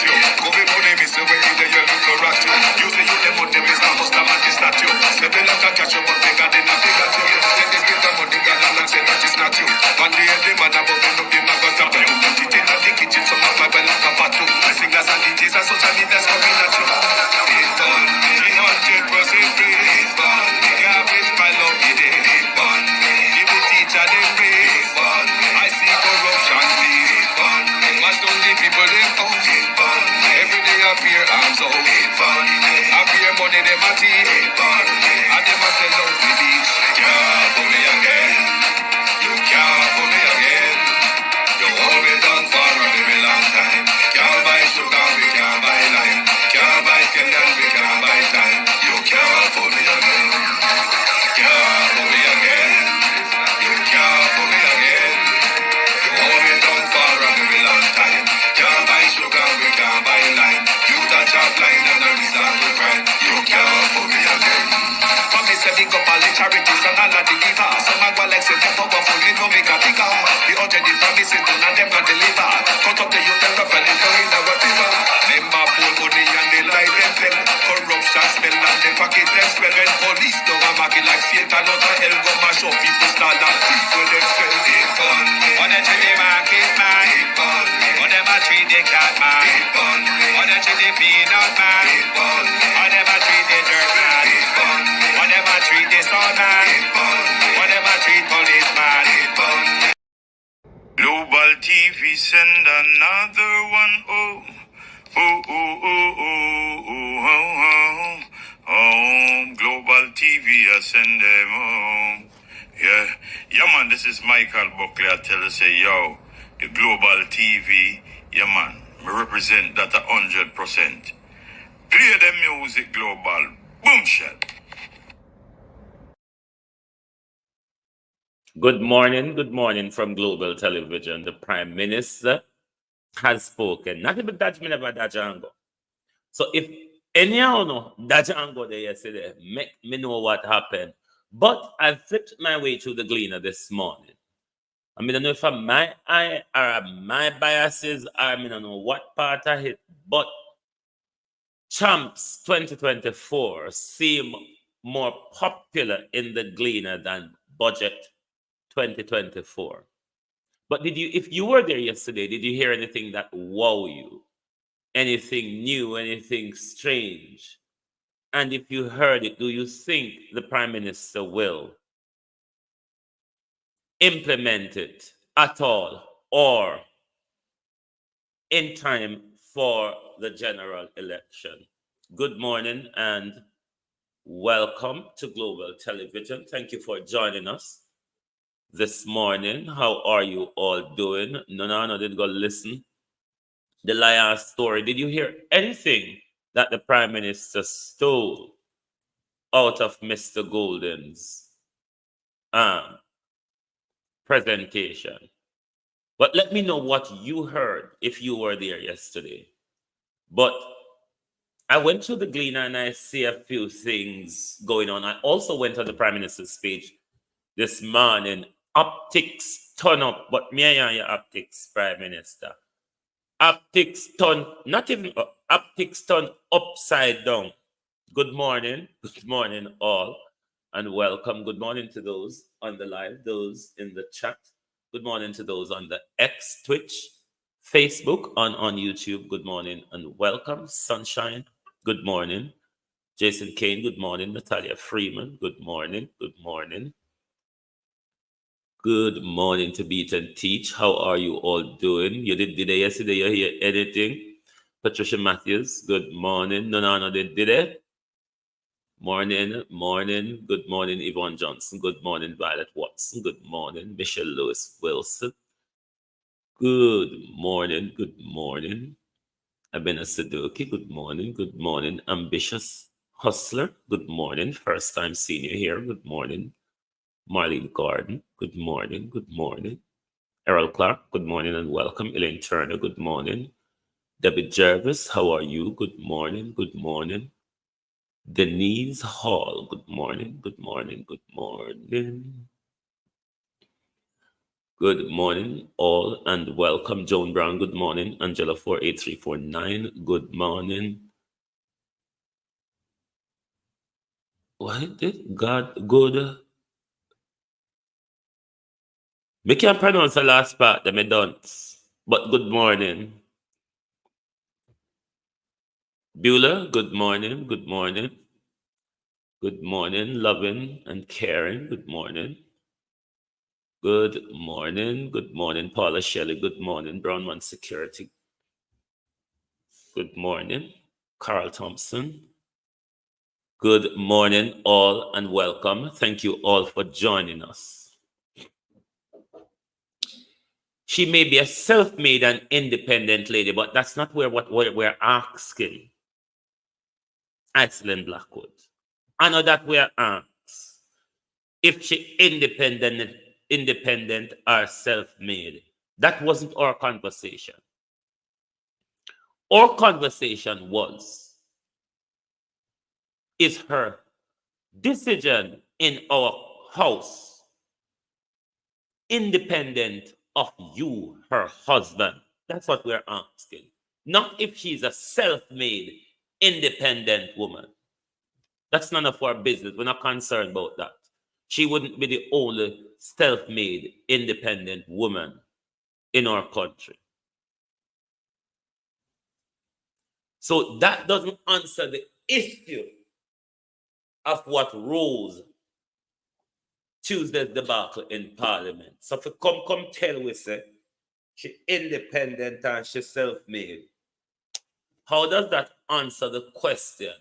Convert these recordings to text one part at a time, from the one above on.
you. Covid money, miss you, when you there, you look for rat you. You say you them money, miss not custom and this not you. Stepping like a catch you, but they got in a figure you. Take this bit of money, girl, and say that is not you. One day, the man above them, up him, I got up you. Put it in the kitchen, some of my well like a fatu. I sing as a DJs and social media's coming at you. It on me, 100% free. It on me, garbage, my love, it is. It on me, give the teacher them pay. It on me, I see corruption, please. It on me, mash down the people, them out. It on me, every day I appear, I'm so. It on me, I appear money, them a teeth. It on me, and them a sell out the beach. Can't for me again. You can't for me again. You hold me down for a very long time. Can't buy sugar, we can't buy lime. Can't buy Kenyan, we can't buy time. You can't for me again. Can't for me again. You can't for me again. You hold me down for a very long time. Can't buy sugar, we can't buy lime. You touch a blind and a resort to crime. You can't for me again. Promise to pick up all the charities and all of the givers. Some are like say they're powerful, they don't make a bigger. The urgent the promises do not them not deliver. Cut up the youth and rough and it's going down whatever. Them are bold money and they lie them them. Corruption smell and they pocket them smell. When police don't have market like Satan out of hell go mash up people start and thief when them sell. It on me. What they treat the market man. It on me. What them a treat the cat man. It on me. What they treat the peanut man. It on me. What them a treat the dirt man. It on me. What them a treat the son man. It on me. What them a treat policeman. It on me. Global TV send another one. Oh, oh, oh, oh, oh, oh, oh, oh. Home. Global TV, I send them home. Yeah, man, this is Michael Buckley. I tell you, say, yo, the Global TV, yeah, man, me represent that 100%. Play the music, Global. Boom, shot. Good morning from Global Television. The Prime Minister has spoken. Not even that me never Dajango. So if any of you know Dajango there yesterday, make me know what happened. But I flipped my way through the Gleaner this morning. I don't know if I'm my eye or my biases, or I don't know what part I hit, but Champs 2024 seem more popular in the Gleaner than Budget 2024. But if you were there yesterday, did you hear anything that wow you? Anything new, anything strange? And if you heard it, do you think the Prime Minister will implement it at all or in time for the general election? Good morning and welcome to Global Television. Thank you for joining us this morning. How are you all doing? No, didn't go listen. The liar story. Did you hear anything that the Prime Minister stole out of Mr. Golden's presentation? But let me know what you heard if you were there yesterday. But I went through the Gleaner and I see a few things going on. I also went on the Prime Minister's speech this morning. Optics turn up, but me and your optics, Prime Minister. Optics turn, not even optics turn upside down. Good morning all, and welcome. Good morning to those on the live, those in the chat. Good morning to those on the X, Twitch, Facebook, on YouTube. Good morning and welcome. Sunshine, good morning. Jason Kane, good morning. Natalia Freeman, good morning. Good morning. Good morning to Beat and Teach. How are you all doing? You did it yesterday. You hear anything? Patricia Matthews, good morning. No, did it? Morning. Good morning, Yvonne Johnson. Good morning, Violet Watson. Good morning, Michelle Lewis Wilson. Good morning. Abena Sadoki, good morning. Ambitious Hustler, good morning. First time senior here, good morning. Marlene Gordon, good morning. Errol Clark, good morning and welcome. Elaine Turner, good morning. David Jervis, how are you? Good morning. Denise Hall, good morning. Good Good morning, all, and welcome. Joan Brown, good morning. Angela 48349, good morning. What did God good? We can't pronounce the last part that I don't. But good morning. Beulah, good morning. Good morning. Good morning, loving and caring. Good morning. Good morning. Good morning, Paula Shelley. Good morning, Brownman Security. Good morning, Carl Thompson. Good morning, all, and welcome. Thank you all for joining us. She may be a self-made and independent lady, but that's not what we're asking. Iceland Blackwood. I know that we're asked if she independent or self-made. That wasn't our conversation. Our conversation was, is her decision in our house independent of you, her husband? That's what we're asking. Not if she's a self-made, independent woman. That's none of our business. We're not concerned about that. She wouldn't be the only self-made, independent woman in our country. So that doesn't answer the issue of what rose Tuesday's debacle in Parliament. So if you come tell we say she independent and she self-made, how does that answer the question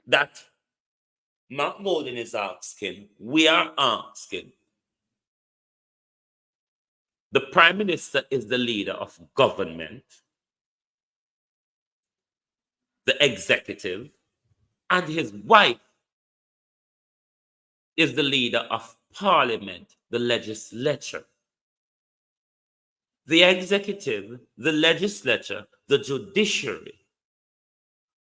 that Mark Molden is asking, we are asking? The Prime Minister is the leader of government, the executive, and his wife is the leader of Parliament, the legislature. The executive, the legislature, the judiciary,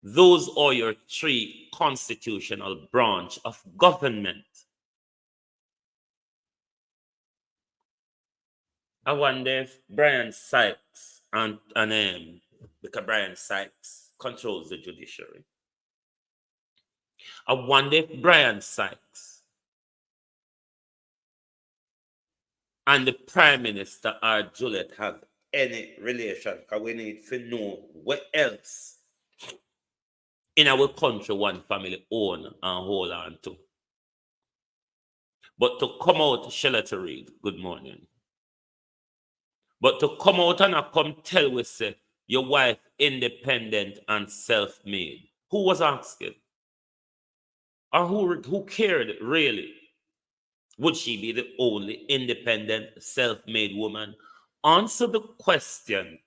those are your three constitutional branch of government. I wonder if Brian Sykes because Brian Sykes controls the judiciary. I wonder if Brian Sykes and the Prime Minister or Juliet have any relation, because we need to know what else in our country one family own and hold on to. But to come out, Sheila to read, good morning. But to come out and come tell we say your wife independent and self-made. Who was asking? Or who cared really? Would she be the only independent self-made woman? Answer the question.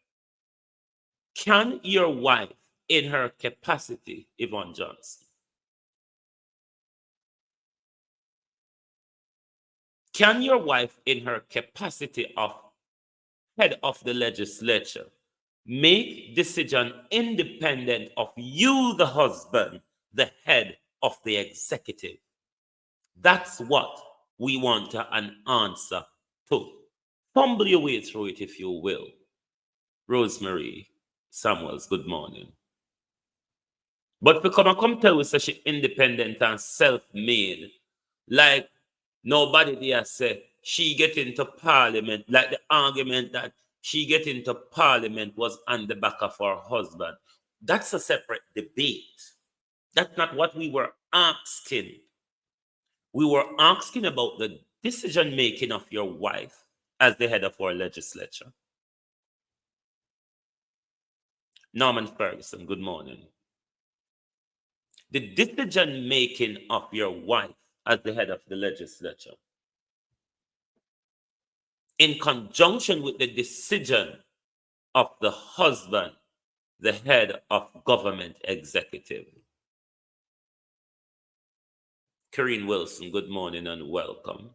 Can your wife in her capacity, Yvonne Johnson, can your wife in her capacity of head of the legislature make decision independent of you, the husband, the head of the executive? That's what we want an answer to. Fumble your way through it if you will. Rosemary Samuels, good morning. But because I come tell you that she independent and self-made, like nobody there say she get into Parliament, like the argument that she get into Parliament was on the back of her husband. That's a separate debate. That's not what we were asking. We were asking about the decision-making of your wife as the head of our legislature. Norman Ferguson, good morning. The decision-making of your wife as the head of the legislature, in conjunction with the decision of the husband, the head of government executive. Karine Wilson, good morning and welcome.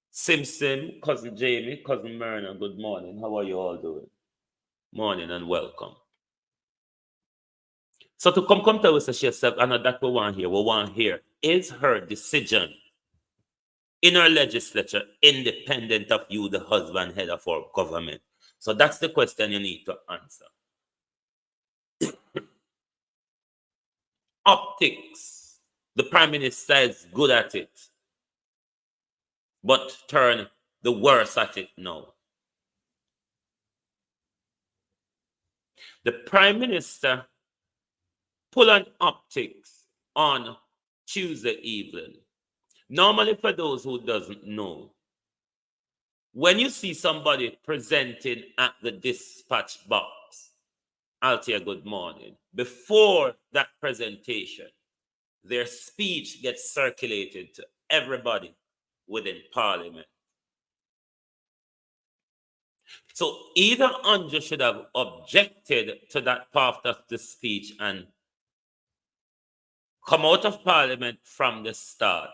Simpson, Cousin Jamie, Cousin Myrna, good morning. How are you all doing? Morning and welcome. So to come tell us yourself, and that we want here, is her decision in our legislature, independent of you, the husband, head of our government? So that's the question you need to answer. Optics. The Prime Minister is good at it, but turn the worse at it now. The Prime Minister pull on optics on Tuesday evening. Normally, for those who doesn't know, when you see somebody presenting at the dispatch box, Althea, good morning. Before that presentation, their speech gets circulated to everybody within Parliament. So either Andrew should have objected to that part of the speech and come out of Parliament from the start,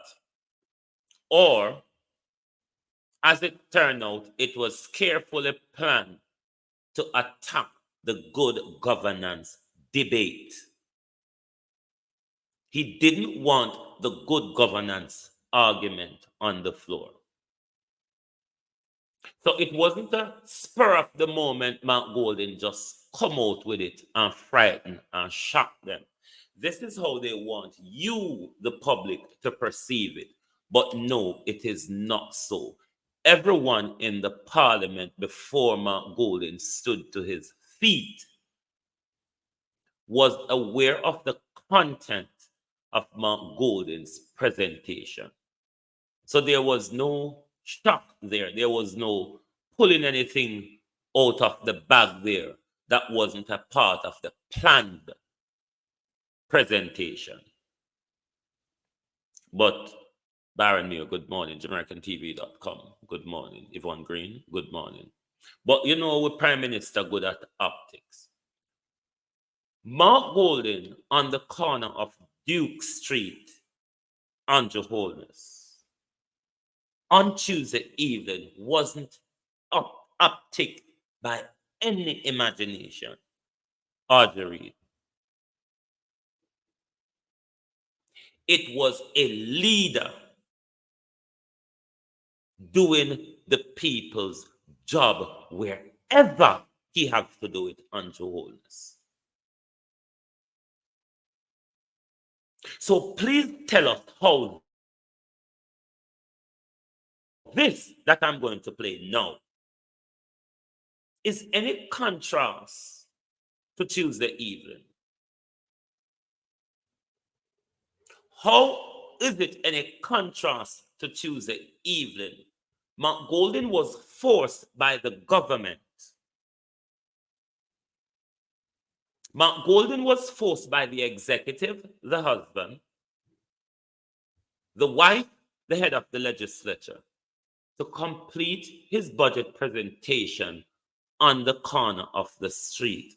or, as it turned out, it was carefully planned to attack the good governance debate. He didn't want the good governance argument on the floor. So it wasn't a spur of the moment Mark Golden just come out with it and frighten and shock them. This is how they want you, the public, to perceive it. But no, it is not so. Everyone in the Parliament before Mark Golden stood to his feet was aware of the content of Mark Golden's presentation. So there was no shock there. There was no pulling anything out of the bag there that wasn't a part of the planned presentation. But Baron Muir, good morning. JamaicanTV.com, good morning. Yvonne Green, good morning. But you know, with Prime Minister good at optics. Mark Golden on the corner of Duke Street, Andrew Holness, on Tuesday evening wasn't uptick by any imagination. Audrey Reid. It was a leader doing the people's job wherever he has to do it, Andrew Holness. So please tell us how this that I'm going to play now is any contrast to Tuesday evening. How is it any contrast to Tuesday evening? Mark Golden was forced by the government. Mark Golden was forced by the executive, the husband, the wife, the head of the legislature, to complete his budget presentation on the corner of the street.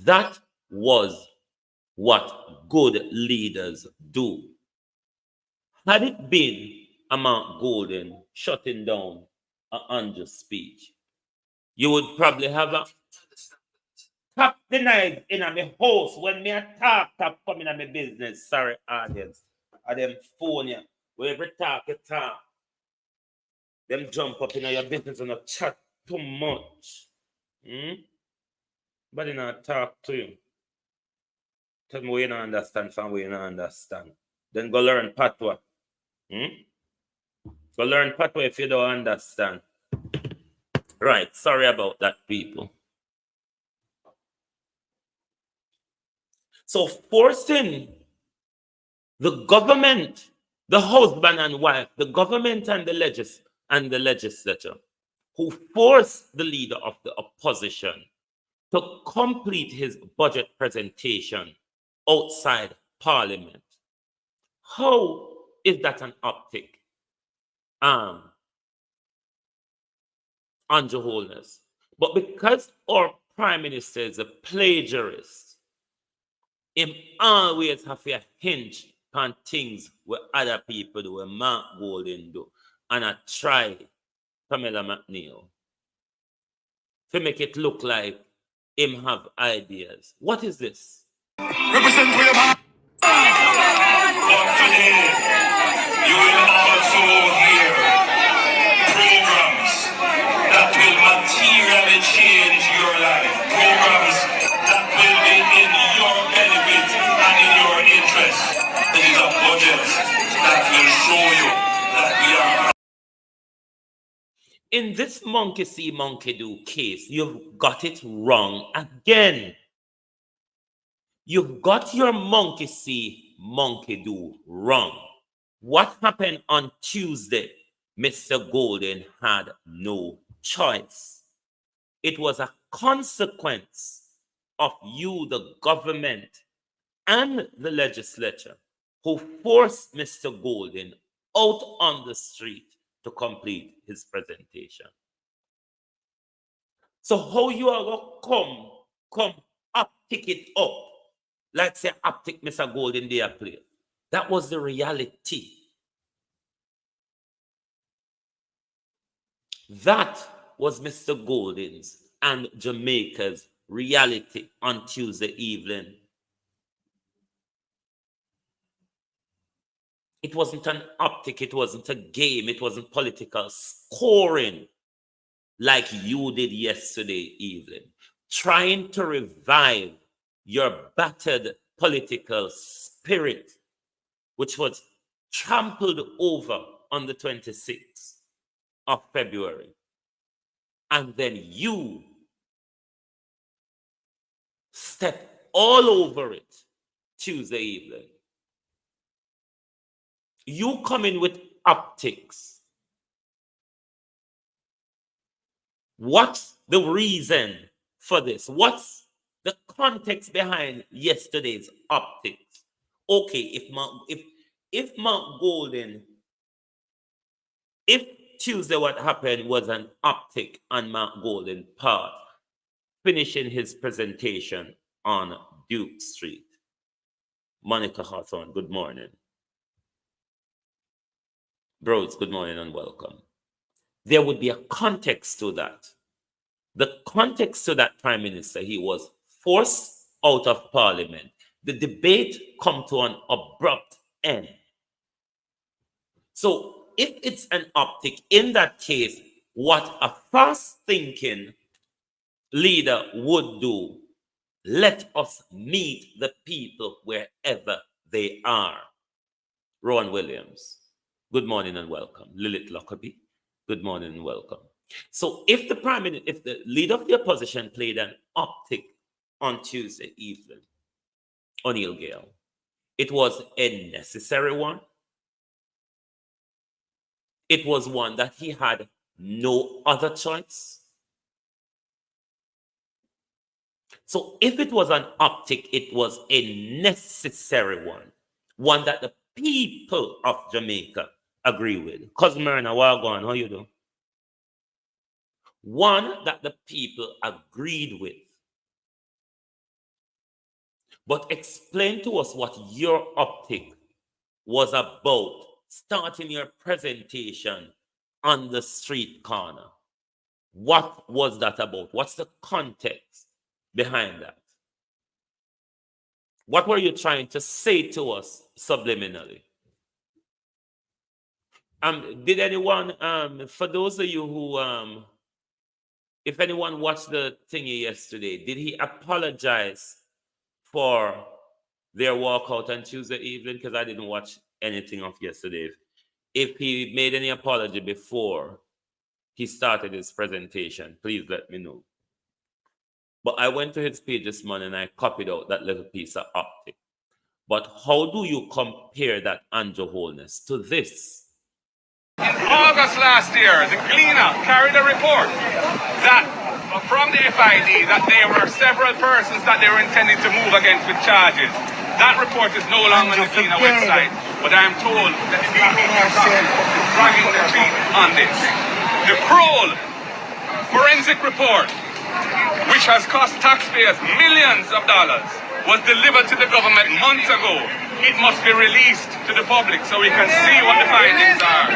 That was what good leaders do. Had it been a Mark Golden shutting down an Andrew speech, you would probably have a tap the knife in a my house when me a talk come in a my business. Sorry, audience. A them phone ya. Wherever talk you talk. Them jump up in your business and chat too much. But they not talk to you. Tell me what you don't understand from what you don't understand. Then go learn Patois. Go learn Patois if you don't understand. Right, sorry about that, people. So forcing the government, the husband and wife, the government and the legislature, who forced the leader of the opposition to complete his budget presentation outside Parliament. How is that an optic? Andrew Holness. But because our Prime Minister is a plagiarist, him always have to hinge on things where other people do, where Mark Golden do. And I try Pamela McNeil to make it look like him have ideas. What is this? Represent where you are. But today, you will also In this monkey see, monkey do case, you've got it wrong again. You've got your monkey see, monkey do wrong. What happened on Tuesday? Mr. Golden had no choice. It was a consequence of you, the government, and the legislature, who forced Mr. Golden out on the street to complete his presentation. So how you are going to come up, pick it up, like say up take Mr. Golden there play. That was the reality. That was Mr. Golden's and Jamaica's reality on Tuesday evening. It wasn't an optic, it wasn't a game, it wasn't political scoring like you did yesterday evening, trying to revive your battered political spirit, which was trampled over on the 26th of February. And then you step all over it Tuesday evening. You come in with optics. What's the reason for this? What's the context behind yesterday's optics? Okay, if Mark Golden, if Tuesday what happened was an optic on Mark Golden's part, finishing his presentation on Duke Street. Monica Hawthorne, good morning. Bros, good morning and welcome. There would be a context to that. The context to that, Prime Minister, he was forced out of Parliament. The debate come to an abrupt end. So if it's an optic, in that case, what a fast-thinking leader would do, let us meet the people wherever they are. Rowan Williams, good morning and welcome. Lilith Lockerbie, good morning and welcome. So if the Prime Minister, if the leader of the opposition played an optic on Tuesday evening, O'Neill Gale, it was a necessary one. It was one that he had no other choice. So if it was an optic, it was a necessary one that the people of Jamaica agree with. Cousin Myrna, Wagwan, how you do? One that the people agreed with. But explain to us what your optic was about, starting your presentation on the street corner. What was that about? What's the context behind that? What were you trying to say to us subliminally? Did anyone, for those of you who, if anyone watched the thingy yesterday, did he apologize for their walkout on Tuesday evening? Because I didn't watch anything of yesterday. If he made any apology before he started his presentation, please let me know. But I went to his page this morning and I copied out that little piece of optic. But how do you compare that Andrew Holness to this? In August last year, the Gleaner carried a report that from the FID that there were several persons that they were intending to move against with charges. That report is no longer on the Gleaner website, but I am told that the DRIVETIME is dragging their feet on this. The Kroll forensic report, which has cost taxpayers millions of dollars, was delivered to the government months ago. It must be released to the public so we can see what the findings are.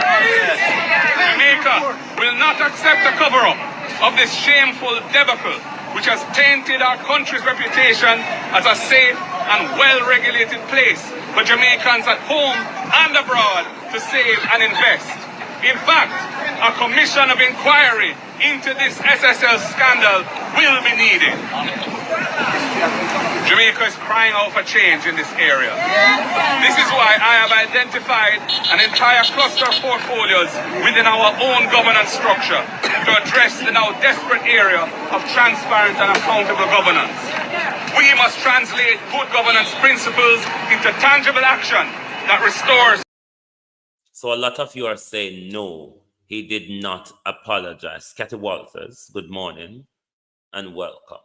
Jamaica will not accept a cover-up of this shameful debacle, which has tainted our country's reputation as a safe and well-regulated place for Jamaicans at home and abroad to save and invest. In fact, a commission of inquiry into this SSL scandal will be needed. Jamaica is crying out for change in this area. This is why I have identified an entire cluster of portfolios within our own governance structure to address the now desperate area of transparent and accountable governance. We must translate good governance principles into tangible action that restores. So a lot of you are saying, no, he did not apologize. Cathy Walters, good morning and welcome.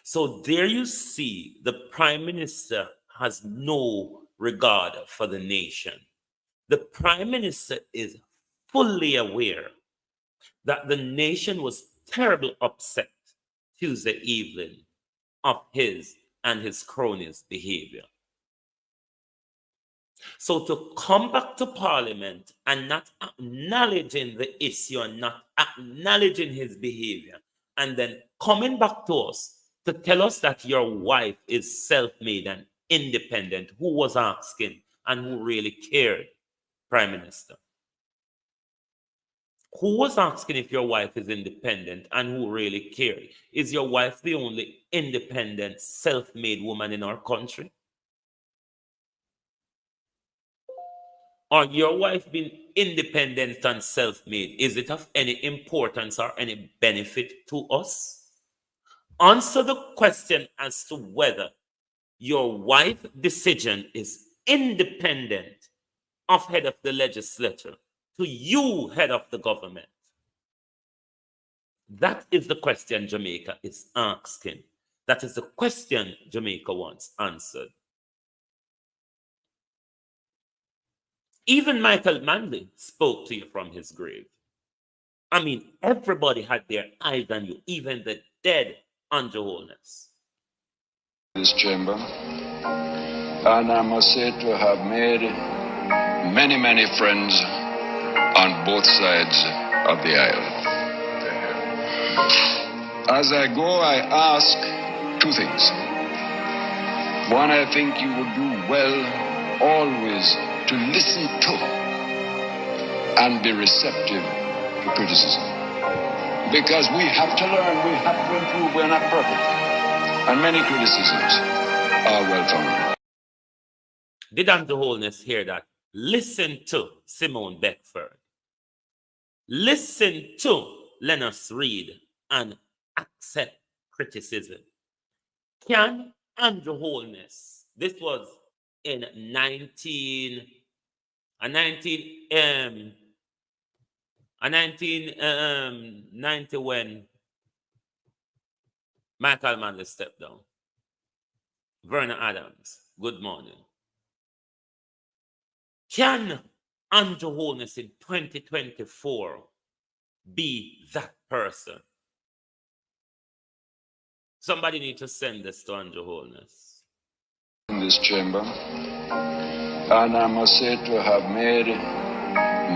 So there you see the Prime Minister has no regard for the nation. The Prime Minister is fully aware that the nation was terribly upset Tuesday evening of his and his cronies' behavior. So to come back to Parliament and not acknowledging the issue and not acknowledging his behavior, and then coming back to us to tell us that your wife is self-made and independent, who was asking and who really cared, Prime Minister? Who was asking if your wife is independent and who really cared? Is your wife the only independent, self-made woman in our country? Or your wife being independent and self-made, is it of any importance or any benefit to us? Answer the question as to whether your wife's decision is independent of head of the legislature to you, head of the government. That is the question Jamaica is asking. That is the question Jamaica wants answered. Even Michael Manley spoke to you from his grave. I mean, everybody had their eyes on you, even the dead on Holness. This chamber, and I must say to have made many, many friends on both sides of the aisle. As I go, I ask two things. One, I think you would do well always to listen to and be receptive to criticism. Because we have to learn, we have to improve, we're not perfect. And many criticisms are well-founded. Did Andrew Holness hear that? Listen to Simone Beckford. Listen to Lennox Reed and accept criticism. Can Andrew Holness, this was in 1990 when Michael Manley stepped down. Vernon Adams, good morning. Can Andrew Holness in 2024 be that person? Somebody need to send this to Andrew Holness. In this chamber, and I must say to have made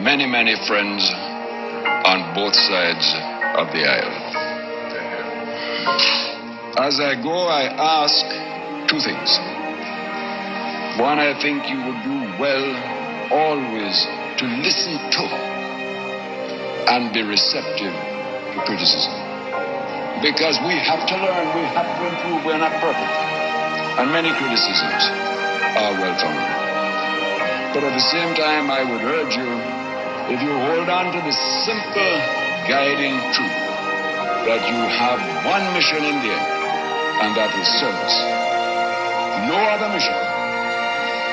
many, many friends on both sides of the aisle. As I go, I ask two things. One, I think you would do well always to listen to and be receptive to criticism. Because we have to learn, we have to improve, we're not perfect. And many criticisms are well-founded. But at the same time, I would urge you, if you hold on to the simple guiding truth that you have one mission in the end, and that is service. No other mission.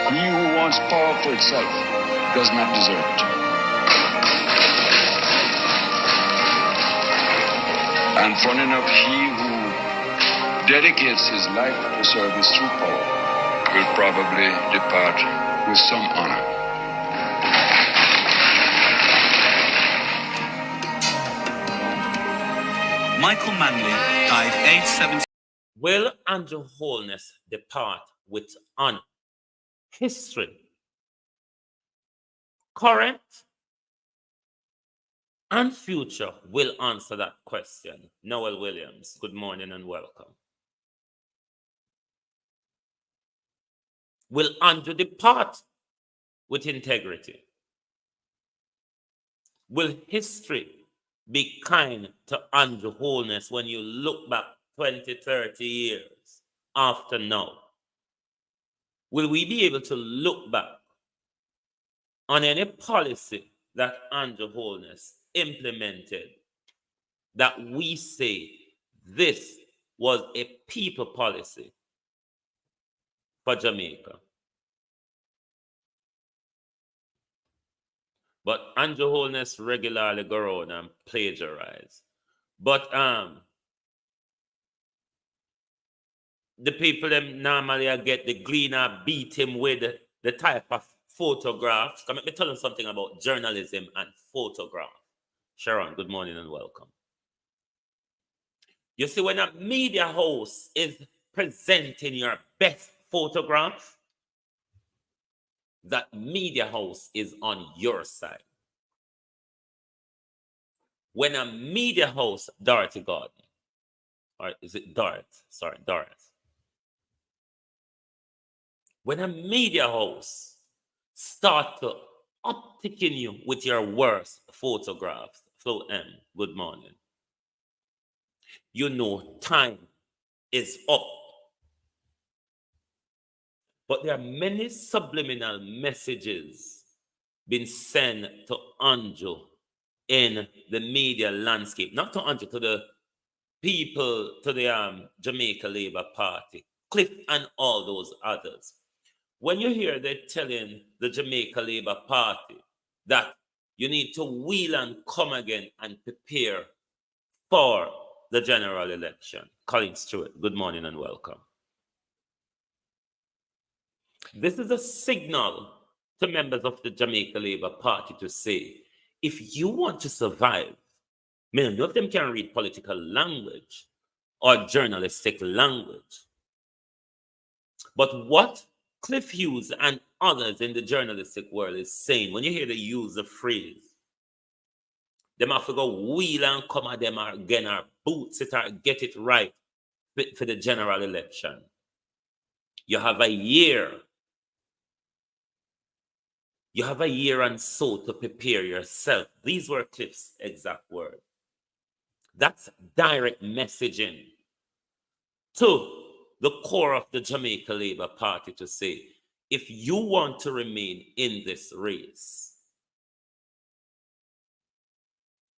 He who wants power for itself does not deserve it. And funny enough, he who dedicates his life to service through power will probably depart with some honor. Michael Manley died aged 70. Will Andrew Holness depart with honor? History, current, and future will answer that question. Noel Williams, good morning and welcome. Will Andrew depart with integrity? Will history be kind to Andrew Holness when you look back 20, 30 years after now, will we be able to look back on any policy that Andrew Holness implemented that we say this was a people policy for Jamaica? But Andrew Holness regularly go around and plagiarize. But the people them normally get the Gleaner beat him with the type of photographs. Let me tell you something about journalism and photograph. Sharon, good morning and welcome. You see, when a media host is presenting your best photograph, that media house is on your side. When a media house, Dorothy Gordon, or is it Dorothy? Sorry, Dorothy. When a media house start to upticking you with your worst photographs, Flo M, good morning, you know time is up. But there are many subliminal messages being sent to Andrew in the media landscape. Not to Andrew, to the people, to the Jamaica Labour Party, Cliff and all those others. When you hear they're telling the Jamaica Labour Party that you need to wheel and come again and prepare for the general election. Colin Stewart, good morning and welcome. This is a signal to members of the Jamaica Labour Party to say, if you want to survive, many of them can read political language or journalistic language. But what Cliff Hughes and others in the journalistic world is saying, when you hear they use the phrase, them have to go wheel and come at them again or boots it or get it right for the general election. You have a year. You have a year and so to prepare yourself. These were Cliff's exact words. That's direct messaging to the core of the Jamaica Labour Party to say, if you want to remain in this race,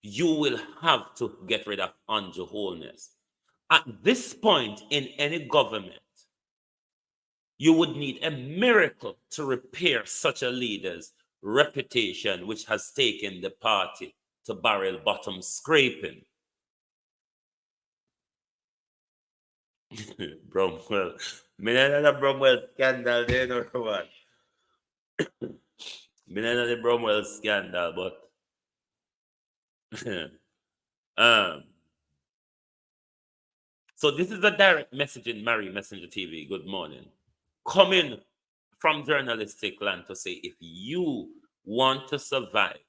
you will have to get rid of Andrew Holness. At this point in any government, you would need a miracle to repair such a leader's reputation, which has taken the party to barrel bottom scraping. Bromwell. Me not know the Bromwell scandal there or what. Me not know the Bromwell scandal, but so this is a direct message in Mary Messenger TV. Good morning. Coming from journalistic land to say, if you want to survive,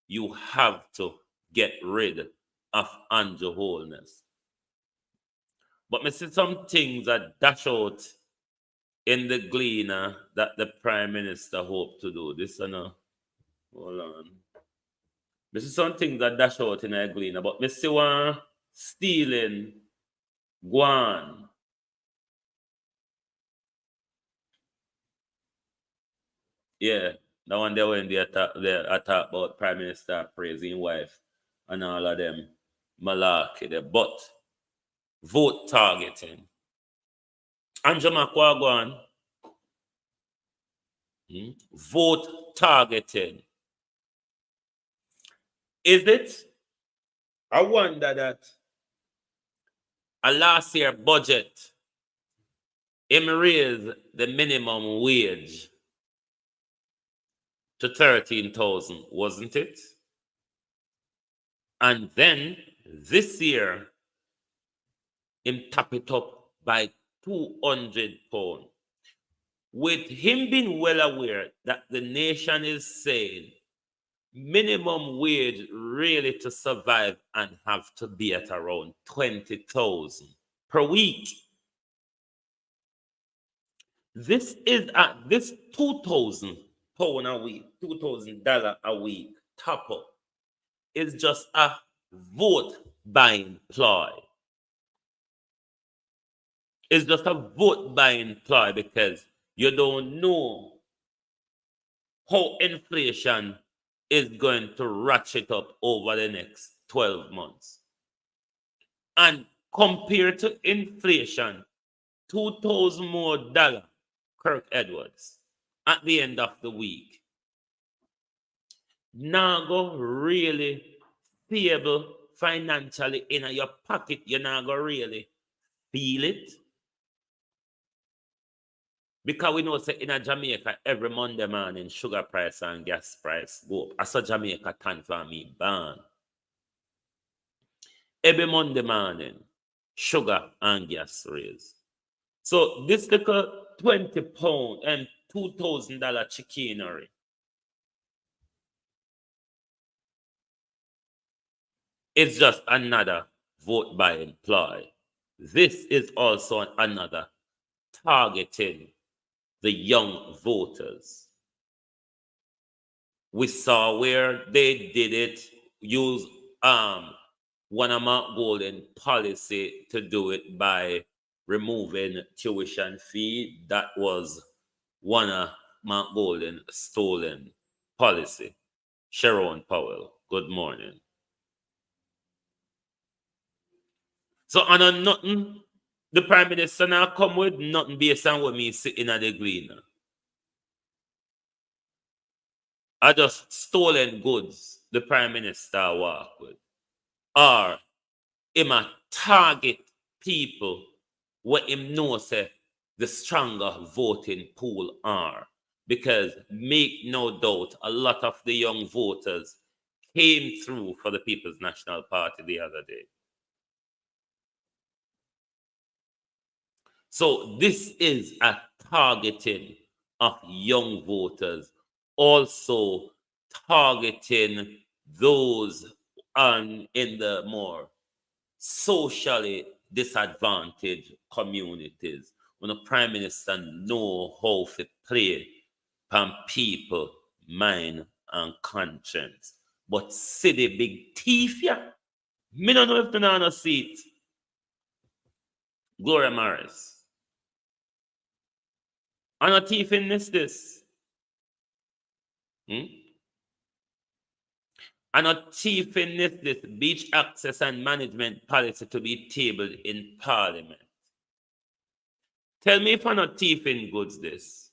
you have to get rid of Andrew Holness. But I see some things that dash out in the Gleaner that the Prime Minister hoped to do. This hold on. This is some things that dash out in the Gleaner, but I see one stealing Guan. Yeah, the one there when they attack about Prime Minister praising wife and all of them malarkey there. But vote targeting. Andrew Macquagan, vote targeting. Is it? I wonder that a last year budget, him raise the minimum wage to 13,000, wasn't it? And then this year, him tap it up by £200. With him being well aware that the nation is saying minimum wage really to survive and have to be at around 20,000 per week. This is at this £2,000 a week, $2,000 a week top up is just a vote buying ploy. It's just a vote buying ploy because you don't know how inflation is going to ratchet up over the next 12 months. And compared to inflation, $2,000 more, Kirk Edwards, at the end of the week, now go really stable financially in your pocket. You're not going to really feel it. Because we know say in a Jamaica every Monday morning sugar price and gas price go up. I saw Jamaica tan for me ban. Every Monday morning, sugar and gas raise. So this little £20 and $2,000 chicanery. It's just another vote buying ploy. This is also another targeting the young voters. We saw where they did it, use one of Mark Golden policy to do it by removing tuition fee. That was one of Mark Golden stolen policy. Sharon Powell, good morning. So I know nothing, the Prime Minister now come with nothing based on what me sitting at the Gleaner. I just stolen goods the Prime Minister walk with. Or him a target people what him know say the stronger voting pool are. Because make no doubt, a lot of the young voters came through for the People's National Party the other day. So this is a targeting of young voters, also targeting those in the more socially disadvantaged communities. When the Prime Minister know how to play on people, mind and conscience. But see the big thief, yeah? Me don't know if you know see it. Gloria Morris. I'm not thief in this. I'm not thief in this beach access and management policy to be tabled in Parliament. Tell me if I'm not thief in goods this.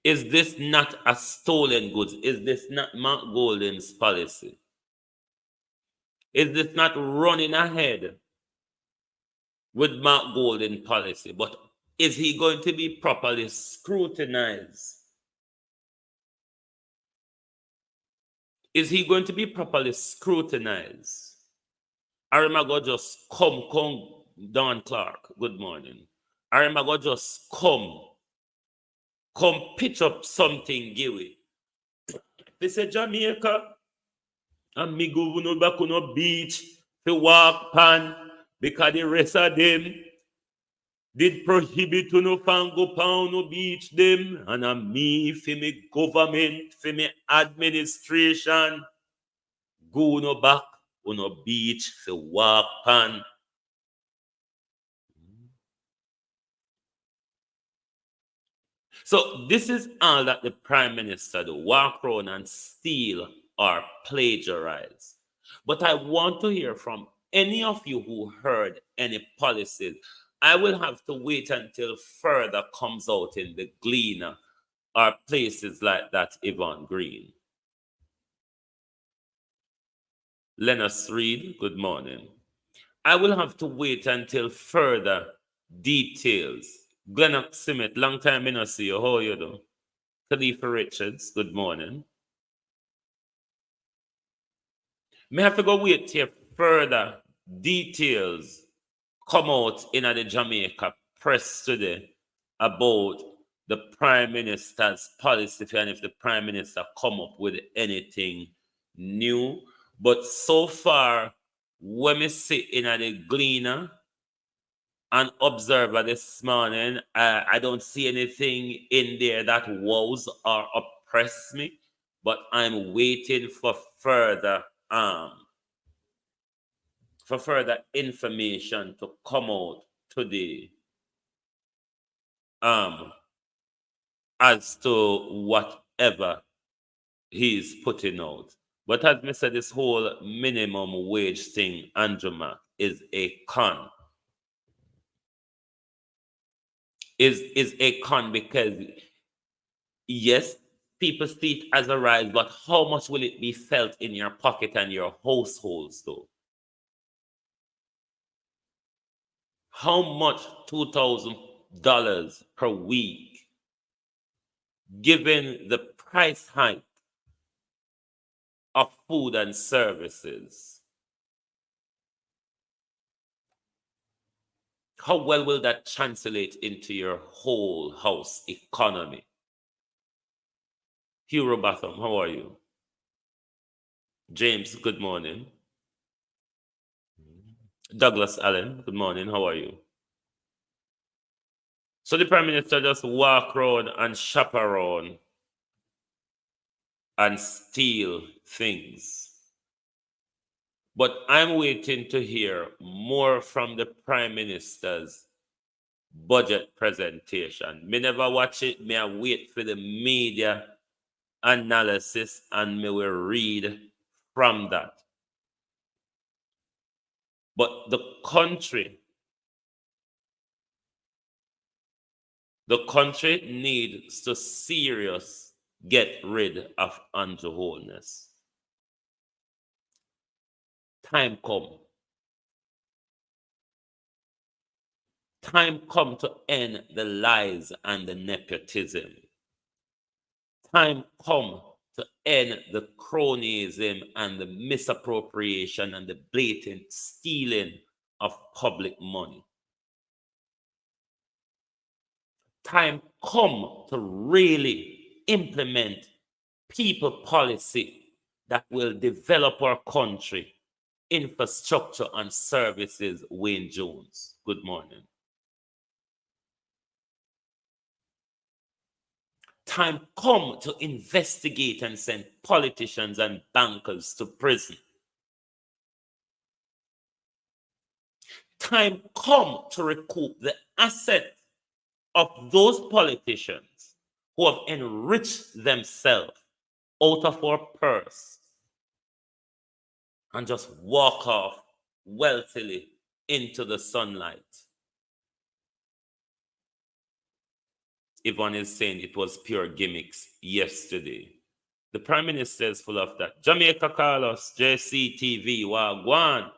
Is this not a stolen goods? Is this not Mark Golden's policy? Is this not running ahead with Mark Golden policy? But is he going to be properly scrutinized? Is he going to be properly scrutinized? I remember just come, Don Clark, good morning. I remember just come pitch up something, give it. They say Jamaica, and me go back on a beach to walk pan because the rest of them did prohibit no fan go pound no beach them, and me for me government, for me administration, go no back on a beach to walk pan. So this is all that the Prime Minister do, walk around and steal or plagiarize. But I want to hear from any of you who heard any policies. I will have to wait until further comes out in the Gleaner or places like that, Yvonne Green. Lennox Reed, good morning. I will have to wait until further details. Glennox Simmet, long time I not see you. How are you doing? Khalifa Richards, good morning. May have to go wait till further details come out in the Jamaica press today about the Prime Minister's policy and if the Prime Minister come up with anything new. But so far, when we sit in the Gleaner and Observer this morning, I don't see anything in there that wows or oppress me. but I'm waiting for further information to come out today as to whatever he's putting out. But as I said, this whole minimum wage thing, Andrew Mac, is a con. Is a con because yes, people see it as a rise, but how much will it be felt in your pocket and your households though? How much $2,000 per week, given the price hike of food and services? How well will that translate into your whole house economy? Hugh Robotham, how are you? James, good morning. Douglas Allen, good morning. How are you? So the Prime Minister just walk around and shop around and steal things. But I'm waiting to hear more from the Prime Minister's budget presentation. Me never watch it. Me I wait for the media analysis and me will read from that. But the country needs to serious get rid of anti-wholeness. Time come. Time come to end the lies and the nepotism. Time come to end the cronyism and the misappropriation and the blatant stealing of public money. Time come to really implement people policy that will develop our country, infrastructure and services. Wayne Jones, good morning. Time come to investigate and send politicians and bankers to prison. Time come to recoup the assets of those politicians who have enriched themselves out of our purse and just walk off wealthily into the sunlight. Yvonne is saying it was pure gimmicks yesterday. The Prime Minister is full of that. Jamaica Carlos, JCTV, Wagwan.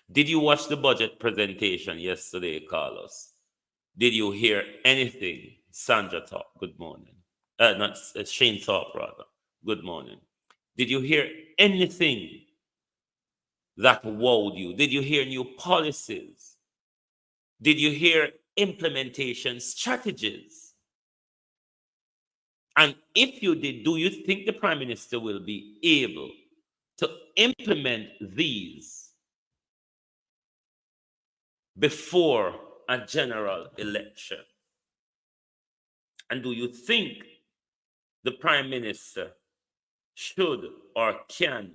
Did you watch the budget presentation yesterday, Carlos? Did you hear anything? Sandra Talk, good morning. Not Shane Talk, rather. Good morning. Did you hear anything that wowed you? Did you hear new policies? Did you hear implementation strategies? And if you did, do you think the Prime Minister will be able to implement these before a general election? And do you think the Prime Minister should or can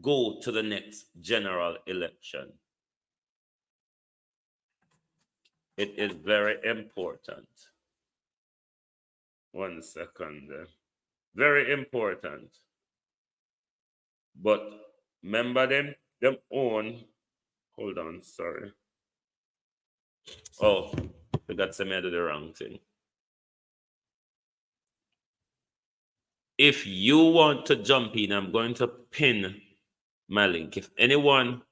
go to the next general election? It is very important. 1 second. Very important. But remember them own. Hold on, sorry. Oh, forgot to do the wrong thing. If you want to jump in, I'm going to pin my link. If anyone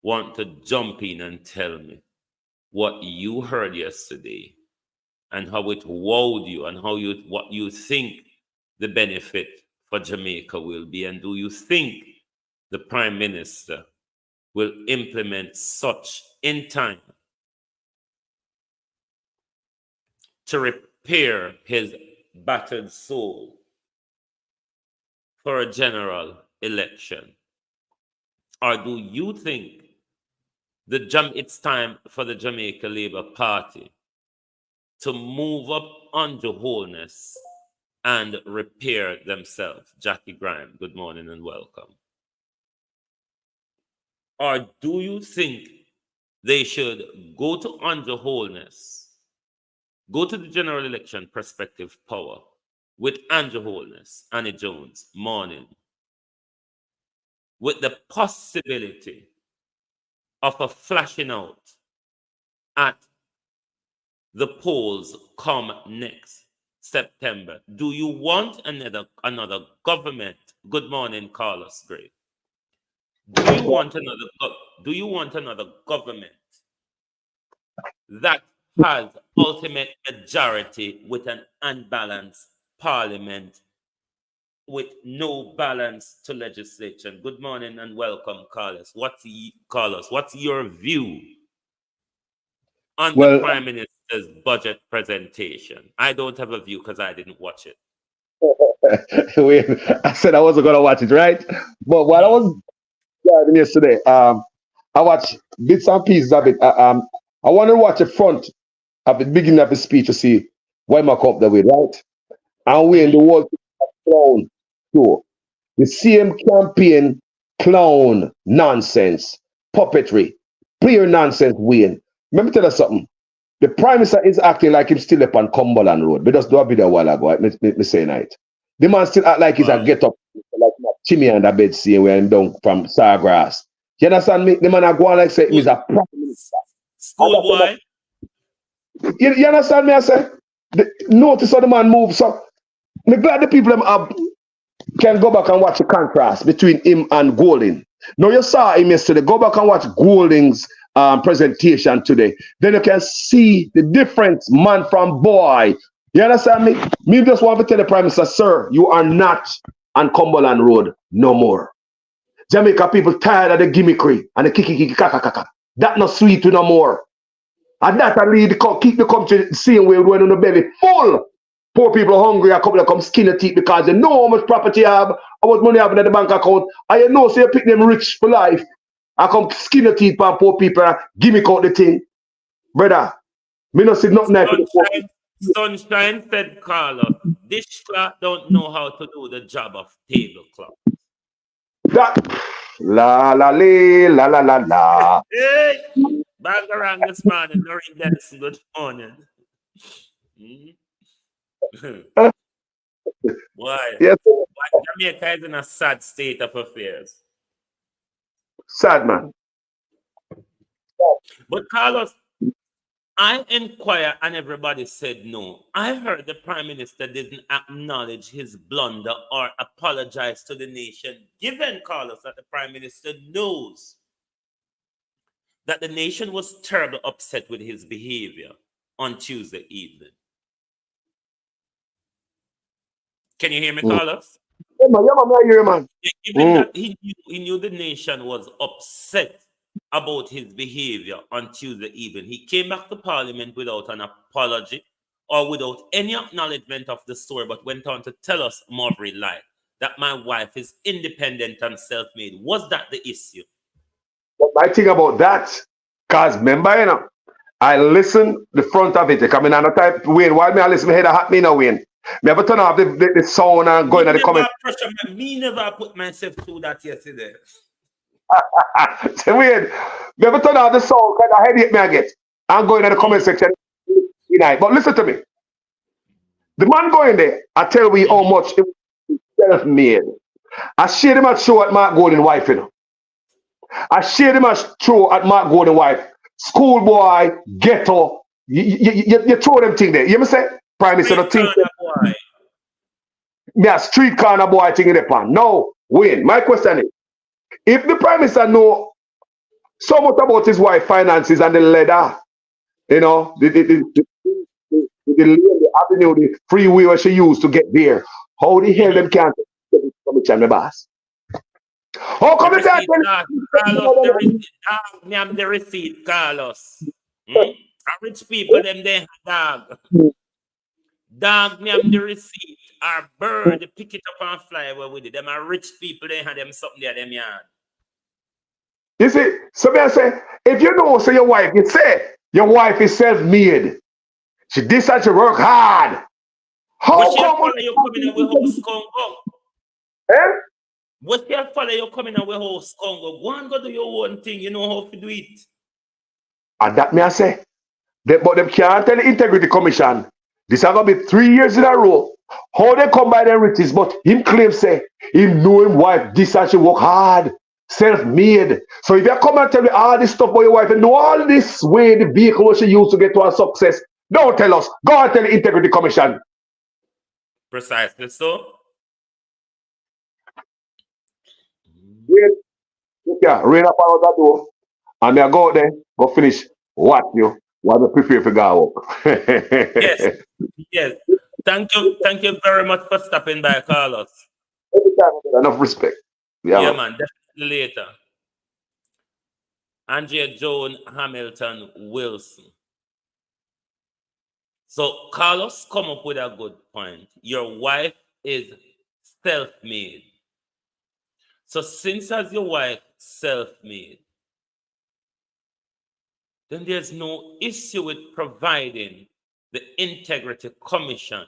want to jump in and tell me what you heard yesterday and how it wowed you and what you think the benefit for Jamaica will be, and do you think the Prime Minister will implement such in time to repair his battered soul for a general election? Or do you think it's time for the Jamaica Labour Party to move up under wholeness and repair themselves? Jackie Grime, good morning and welcome. Or do you think they should go to under wholeness, go to the general election prospective power with Andrew Holness, Annie Jones, morning, with the possibility of a flashing out at the polls come next September? Do you want another government? Good morning, Carlos Gray. Do you want another government that has ultimate majority with an unbalanced parliament with no balance to legislation? Good morning and welcome, Carlos. What's your view on the Prime Minister's budget presentation? I don't have a view because I didn't watch it. I said I wasn't gonna watch it, right? But while I was driving yesterday, I watched bits and pieces of it. I wanted to watch the front at the beginning of the speech to see why my come up that way, right? And we in the world clown show. The same campaign clown nonsense, puppetry, pure nonsense win. Let me tell you something. The Prime Minister is acting like he's still up on Cumberland Road. We just do a video a while ago. Me say night. The man still act like he's a get up, like Timmy and the bed seeing where I'm down from Sawgrass. You understand me? The man I go on like say he's a Prime Minister. Schoolboy. You understand me? I say, notice how the man moves. So, I'm glad the people can go back and watch the contrast between him and Golding. Now, you saw him yesterday. Go back and watch Golding's presentation today. Then you can see the difference, man from boy. You understand me? Me just want to tell the Prime Minister, sir, you are not on Cumberland Road no more. Jamaica people tired of the gimmickry and the kiki kaka. That not sweet no more. And that keep the country the same way when on the belly full. Poor people hungry, a couple of come skin the teeth because they know how much property you have, how much money you have in the bank account, and you know, so you pick them rich for life. I come skin the teeth for poor people, gimmick out the thing. Brother, me not see nothing like Sunshine said, Carlos, this clock don't know how to do the job of tablecloth. That la la la la la la. Hey, bang around this morning, Noreen Dennis, good morning. Why? Yes. Why Jamaica is in a sad state of affairs? Sad man. But Carlos, I inquired and everybody said no. I heard the Prime Minister didn't acknowledge his blunder or apologize to the nation, given, Carlos, that the Prime Minister knows that the nation was terribly upset with his behavior on Tuesday evening. Can you hear me, Carlos? Yeah, man, I hear you, man. Given that he knew the nation was upset about his behavior on Tuesday evening, he came back to Parliament without an apology or without any acknowledgement of the story, but went on to tell us more of life that my wife is independent and self-made. Was that the issue? But my thing about that, because remember, you know, I listen the front of it. Coming on the type Wayne, while me I listen, my head hot me now, Wayne. Me ever turn off the sound and going at the comment. Me never put myself through that yesterday. So Wayne, me ever turn off the sound because I headache me I get. I'm going in the comment section tonight. But listen to me. The man going there, I tell you how much it was self-made. I share him at show at Mark Golden wife, you know. I share him at show at Mark Golden wife. Schoolboy, ghetto. You throw them thing there. You ever say? Prime Minister, the thing. Yeah, street corner boy thing in the pan. No, Wayne, my question is, if the Prime Minister know so much about his wife finances and the leather, you know, the avenue, the freeway where she used to get there, how the hell them can't get it from the boss? How come it's that? Carlos, the receipt, Carlos. Rich people, them they have dog. Dog, me am the receipt. Our bird, they pick it up and fly away with it. Them are rich people, they have them something there, them yard. You see, so I say, if you know, say your wife, you say your wife is self-made. She this and she work hard. How What you come follow you coming in with house Congo? eh? What you follow you coming in with house Congo? Go and go do your own thing. You know how to do it. And that me I say. But them can't tell the integrity commission. This is gonna be 3 years in a row. How they come by their riches, but him claim say him know him wife this and she work hard, self-made. So if you come and tell me all this stuff about your wife and know all this way the vehicle what she used to get to her success, don't tell us. Go and tell the integrity commission. Precisely so. Yeah, rain up out that door. And me I go out there, go finish what you while they prepare for go out. Yes, yes. Thank you very much for stopping by, Carlos. Every time I get enough respect. Yeah, man, definitely later. Andrea Joan Hamilton Wilson. So Carlos come up with a good point. Your wife is self-made. So since as your wife self-made, then there's no issue with providing the Integrity Commission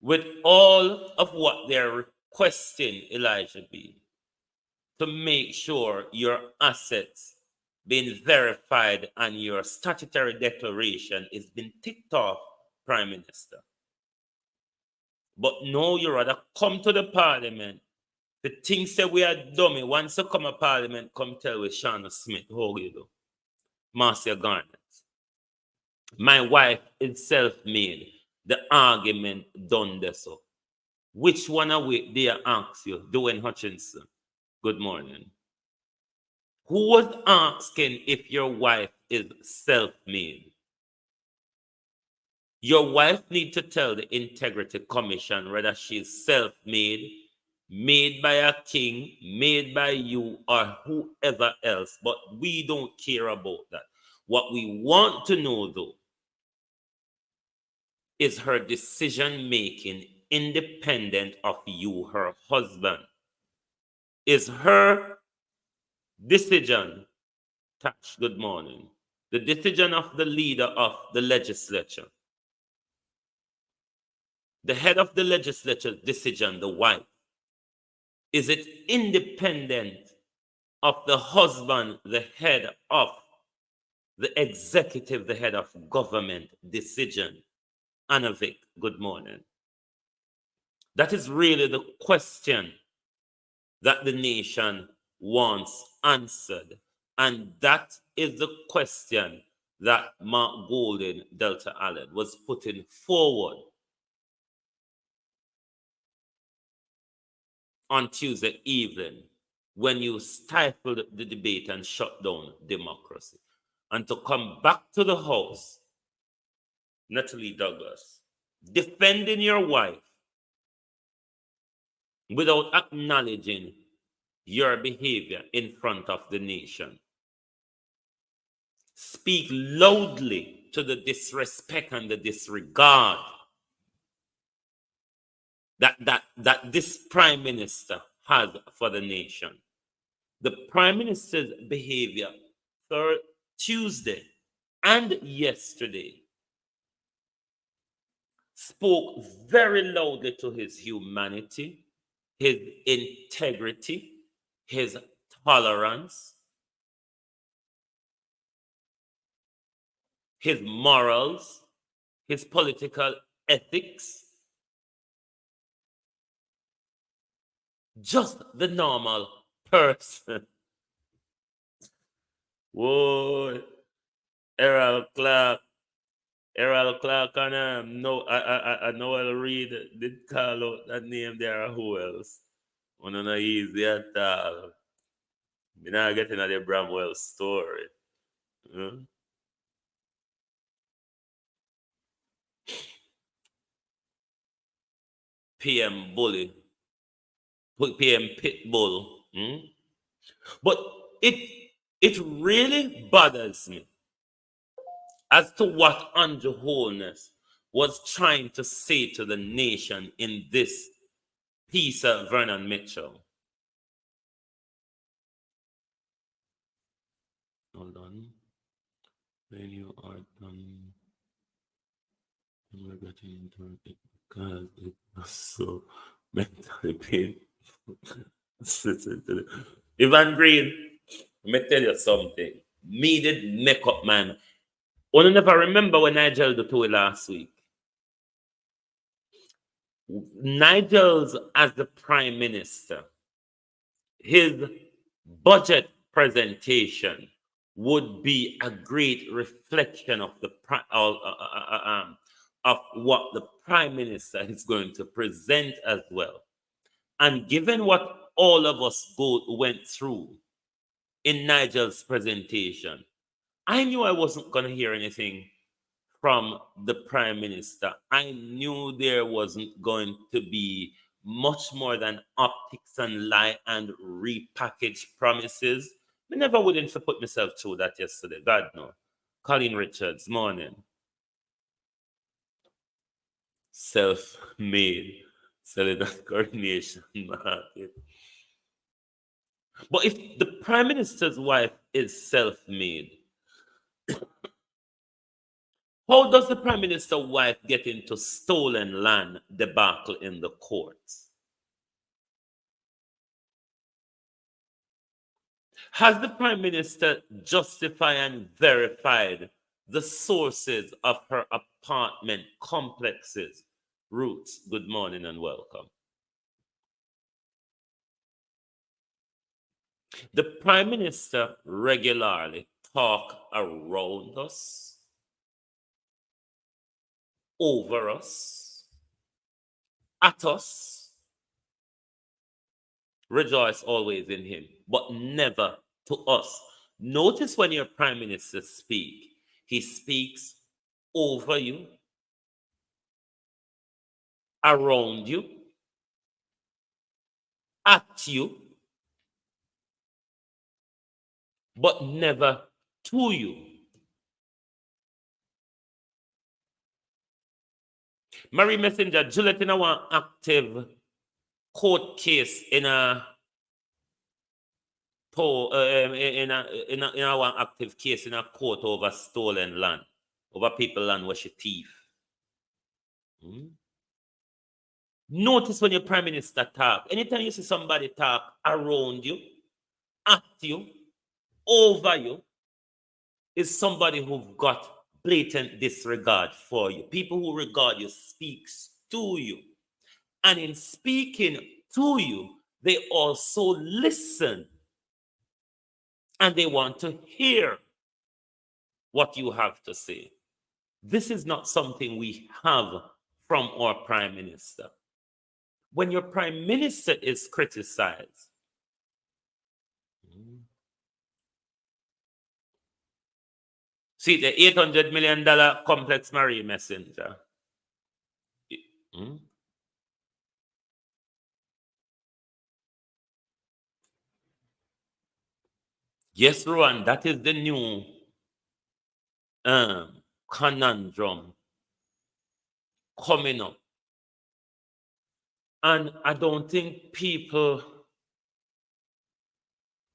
with all of what they're requesting, Elijah B, to make sure your assets being verified and your statutory declaration is being ticked off, Prime Minister. But no, you rather come to the Parliament. The things that we are dummy. Once you come to Parliament, come tell with Shauna Smith, how you do? Marcia Garnett. My wife is self-made. The argument done there so. Which one are we? They ask you, Dwayne Hutchinson. Good morning. Who was asking if your wife is self-made? Your wife need to tell the Integrity Commission whether she's self-made, made by a king, made by you, or whoever else. But we don't care about that. What we want to know, though, is her decision-making independent of you, her husband? Is her decision, Tash, good morning, the decision of the leader of the legislature, the head of the legislature's decision, the wife, is it independent of the husband, the head of the executive, the head of government decision? Anavik, good morning. That is really the question that the nation wants answered. And that is the question that Mark Golden, Delta Allen, was putting forward on Tuesday evening when you stifled the debate and shut down democracy. And to come back to the House, Natalie Douglas, defending your wife without acknowledging your behavior in front of the nation. Speak loudly to the disrespect and the disregard that this Prime Minister has for the nation. The Prime Minister's behavior for Tuesday and yesterday spoke very loudly to his humanity, his integrity, his tolerance, his morals, his political ethics, just the normal person. Whoa, Errol Clark, and no, I know I'll read, did call out that name there, who else? One of the easy at all. We're not getting at the Bramwell story. PM Bully, PM Pitbull. But it really bothers me as to what Andrew Holness was trying to say to the nation in this piece of Vernon Mitchell. Hold on. when you are done, we're getting into it because it was so mentally painful. Listen to it. Ivan Green, let me tell you something. Me did make up, man. Only never remember when Nigel did to it last week. Nigel's as the prime minister, his budget presentation would be a great reflection of the of what the prime minister is going to present as well. And given what all of us went through in Nigel's presentation, I knew I wasn't going to hear anything from the prime minister. I knew there wasn't going to be much more than optics and lie and repackaged promises. I never wouldn't to put myself through that yesterday. God no. Colin Richards, morning. Self-made. Selling that coordination market. But if the prime minister's wife is self-made, how does the prime minister's wife get into stolen land debacle in the courts? Has the prime minister justified and verified the sources of her apartment complexes? Roots, good morning and welcome. The prime minister regularly talk around us, over us, at us. Rejoice always in him, but never to us. Notice when your prime minister speaks, he speaks over you, around you, at you, but never to you. Mary Messenger, Juliet in one active court case in a one active case in a court over stolen land, over people land where she thief. Notice when your prime minister talk, anytime you see somebody talk around you, at you, over you, is somebody who've got blatant disregard for you. People who regard you speaks to you. And in speaking to you, they also listen. And they want to hear what you have to say. This is not something we have from our prime minister. When your prime minister is criticized, see the $800 million complex Marie Messenger. Yes, Rowan, that is the new conundrum coming up. And I don't think people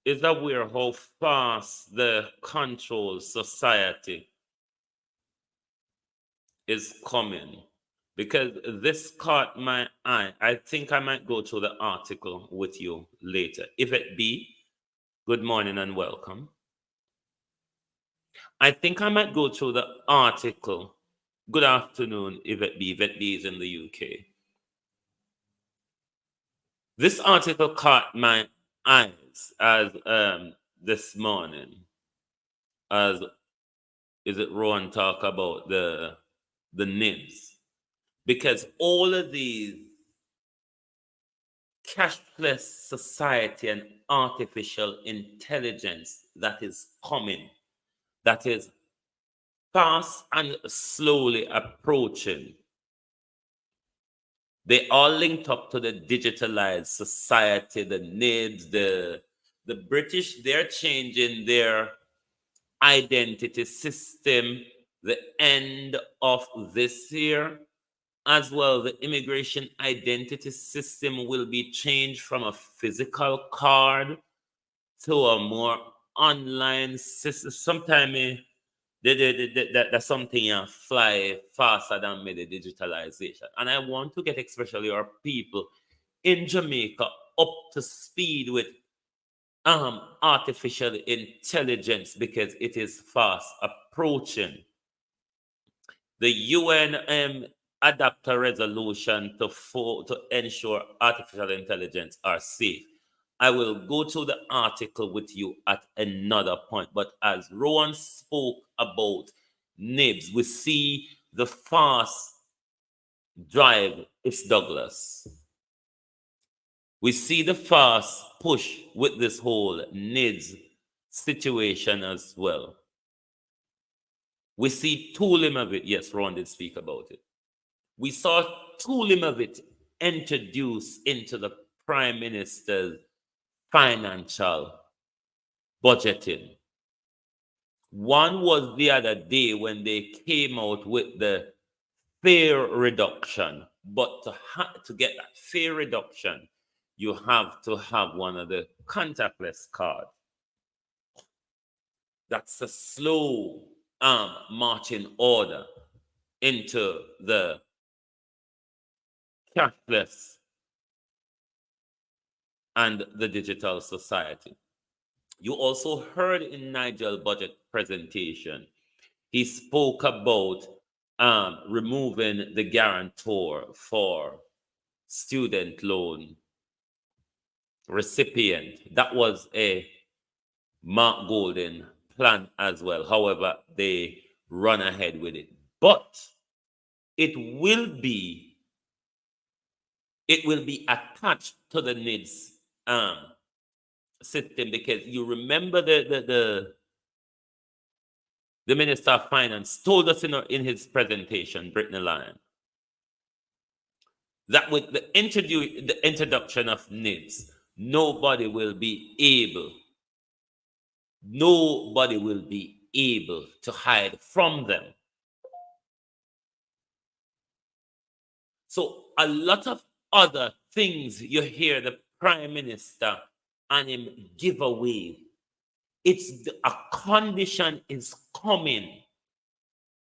is aware how fast the control society is coming. Because this caught my eye. I think I might go through the article with you later. If it be, good morning and welcome. I think I might go through the article. Good afternoon, if it be is in the UK. This article caught my eyes as this morning, as is it Rowan talk about the NIBs, because all of these cashless society and artificial intelligence that is coming, that is fast and slowly approaching, they all linked up to the digitalized society, the NIBs, the British, they're changing their identity system the end of this year. As well, the immigration identity system will be changed from a physical card to a more online system. Sometime That's something fly faster than me, the digitalization. And I want to get especially our people in Jamaica up to speed with artificial intelligence because it is fast approaching. The UN adopt a resolution to ensure artificial intelligence are safe. I will go to the article with you at another point, but as Rowan spoke about NIBS, we see the fast drive. It's Douglas. We see the fast push with this whole NIDS situation as well. We see tooling of it. Yes, Ron did speak about it. We saw tooling of it introduced into the Prime Minister's financial budgeting. One was the other day when they came out with the fare reduction. But to get that fare reduction, you have to have one of the contactless cards. That's a slow marching order into the cashless and the digital society. You also heard in Nigel's budget presentation, he spoke about removing the guarantor for student loan recipient. That was a Mark Golden plan as well. However, they run ahead with it. But it will be attached to the NIDS system, because you remember the Minister of Finance told us in his presentation, Brittany Lyon, that with the introduction of NIDS, nobody will be able to hide from them. So a lot of other things you hear the Prime Minister and him give away. A condition is coming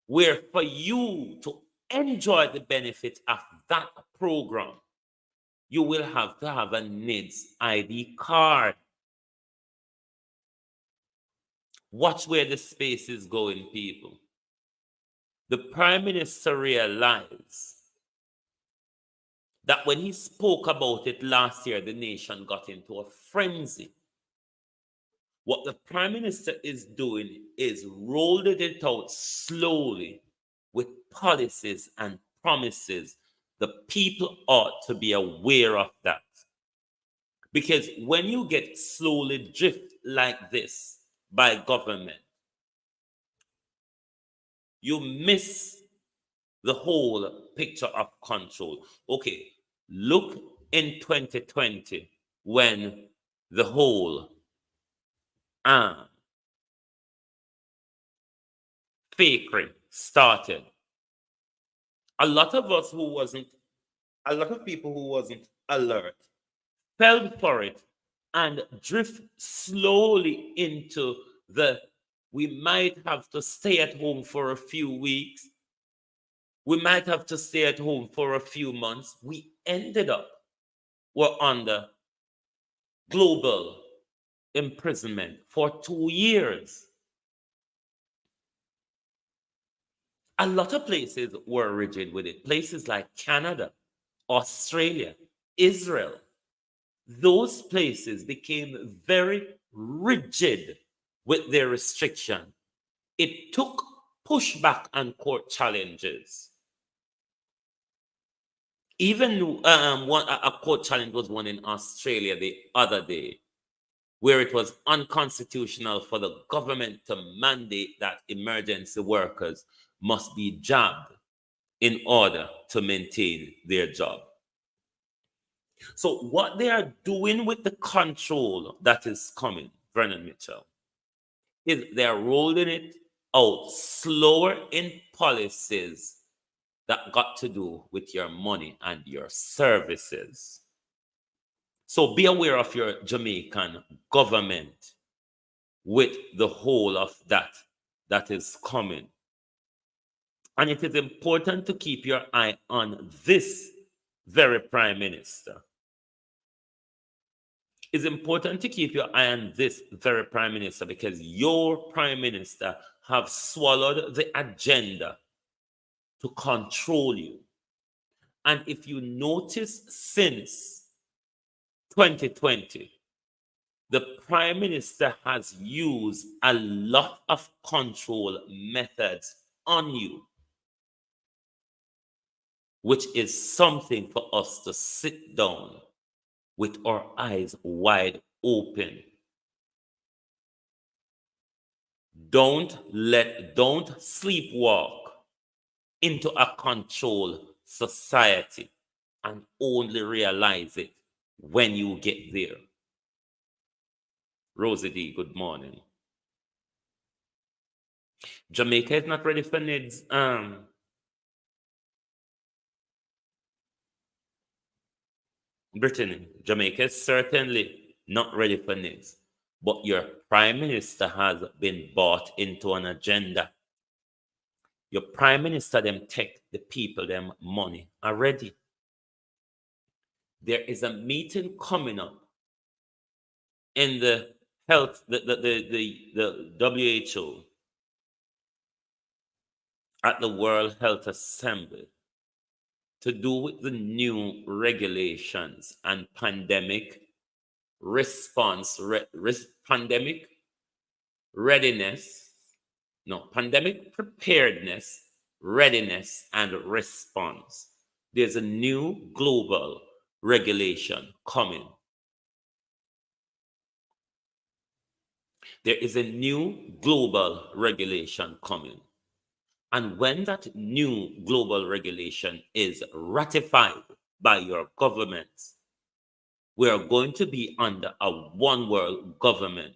where for you to enjoy the benefit of that program, you will have to have a NIDS ID card. Watch where the space is going, people. The Prime Minister realized that when he spoke about it last year, the nation got into a frenzy. What the Prime Minister is doing is rolling it out slowly with policies and promises. The people ought to be aware of that. Because when you get slowly drift like this by government, you miss the whole picture of control. Okay, look in 2020 when the whole fakery started. A lot of people who wasn't alert fell for it and drift slowly into we might have to stay at home for a few weeks. We might have to stay at home for a few months. We ended up, we're under global imprisonment for 2 years. A lot of places were rigid with it. Places like Canada, Australia, Israel, those places became very rigid with their restriction. It took pushback and court challenges. Even a court challenge was won in Australia the other day, where it was unconstitutional for the government to mandate that emergency workers must be jabbed in order to maintain their job. So what they are doing with the control that is coming, Vernon Mitchell, is they're rolling it out slower in policies that got to do with your money and your services. So be aware of your Jamaican government with the whole of that that is coming. And it is important to keep your eye on this very Prime Minister. It's important to keep your eye on this very Prime Minister because your Prime Minister have swallowed the agenda to control you. And if you notice since 2020, the Prime Minister has used a lot of control methods on you, which is something for us to sit down with our eyes wide open. Don't sleepwalk into a controlled society and only realize it when you get there. Rosie D, good morning. Jamaica is not ready for NIDS. Brittany, Jamaica is certainly not ready for NIDS. But your Prime Minister has been bought into an agenda. Your Prime Minister them take the people them money already. There is a meeting coming up in the health, the WHO at the World Health Assembly to do with the new regulations and pandemic response, pandemic readiness, pandemic preparedness, readiness, and response. There's a new global regulation coming. There is a new global regulation coming. And when that new global regulation is ratified by your government, we are going to be under a one world government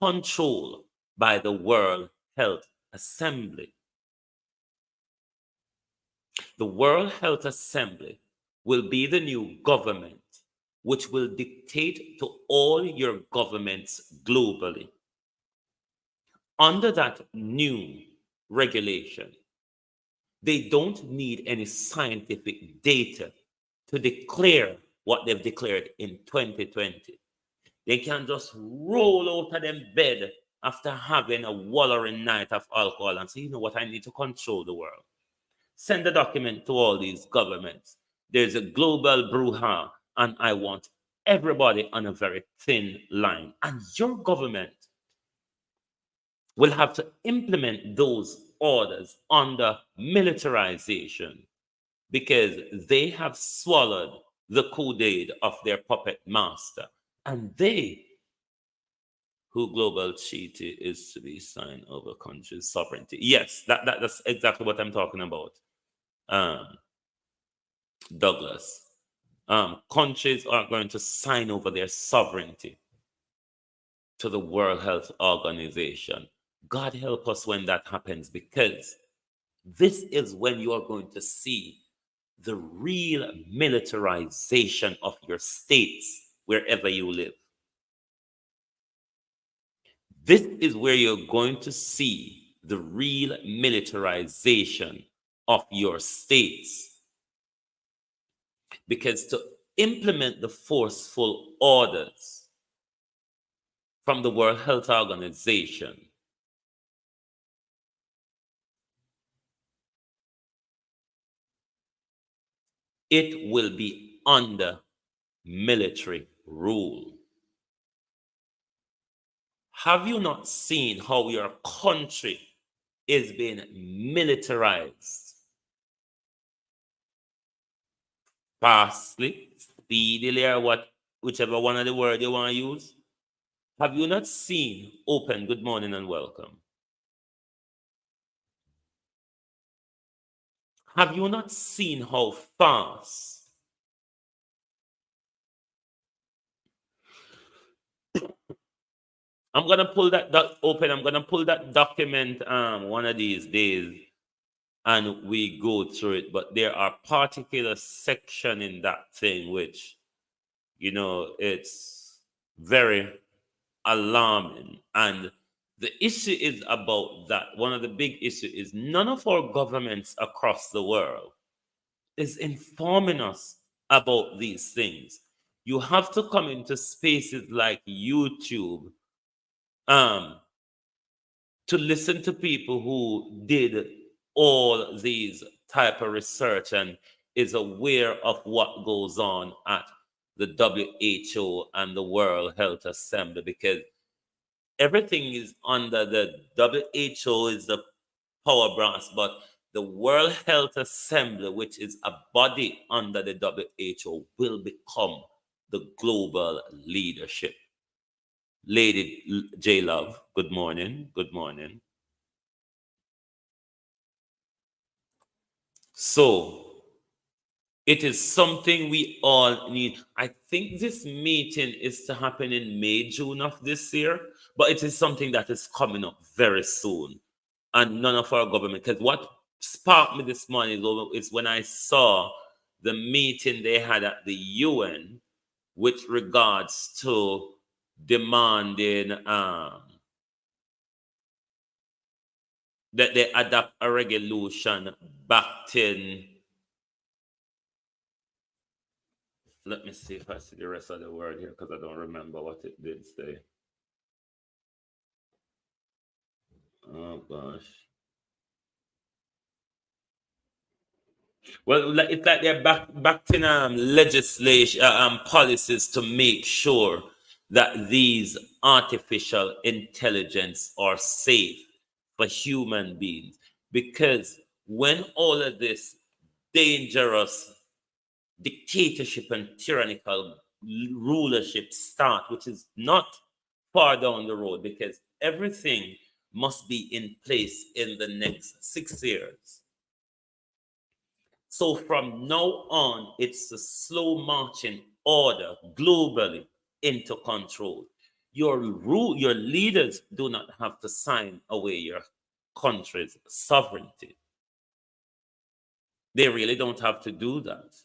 controlled by the World Health Assembly. The World Health Assembly will be the new government which will dictate to all your governments globally. Under that new regulation, they don't need any scientific data to declare what they've declared in 2020. They can just roll out of them bed after having a wallowing night of alcohol and say, you know what, I need to control the world. Send the document to all these governments. There's a global brouhaha, and I want everybody on a very thin line. And your government will have to implement those orders under militarization because they have swallowed the Kool-Aid of their puppet master. And they, who global treaty is to be signed over countries' sovereignty. Yes, that's exactly what I'm talking about, Douglas. Countries are going to sign over their sovereignty to the World Health Organization. God help us when that happens, because this is when you are going to see the real militarization of your states wherever you live. This is where you're going to see the real militarization of your states. Because to implement the forceful orders from the World Health Organization, it will be under military rule. Have you not seen how your country is being militarized? Fastly, speedily, or whichever one of the words you want to use. Have you not seen, open, good morning and welcome. Have you not seen how fast I'm gonna pull that open? I'm gonna pull that document one of these days, and we go through it. But there are particular section in that thing which, it's very alarming, and The issue is about that. One of the big issues is none of our governments across the world is informing us about these things. You have to come into spaces like YouTube to listen to people who did all these type of research and is aware of what goes on at the WHO and the World Health Assembly, because everything is under the WHO is the power branch, but the World Health Assembly, which is a body under the WHO, will become the global leadership. Lady J Love, good morning. Good morning. So it is something we all need. I think this meeting is to happen in May, June of this year, but it is something that is coming up very soon. And none of our government, because what sparked me this morning is when I saw the meeting they had at the UN with regards to demanding that they adopt a resolution backed in. Let me see if I see the rest of the word here, because I don't remember what it did say. Oh gosh. Well, it's like they're backed in legislation, policies to make sure that these artificial intelligence are safe for human beings. Because when all of this dangerous dictatorship and tyrannical rulership start, which is not far down the road, because everything must be in place in the next 6 years. So from now on, it's a slow marching order globally into control. Your leaders do not have to sign away your country's sovereignty. They really don't have to do that.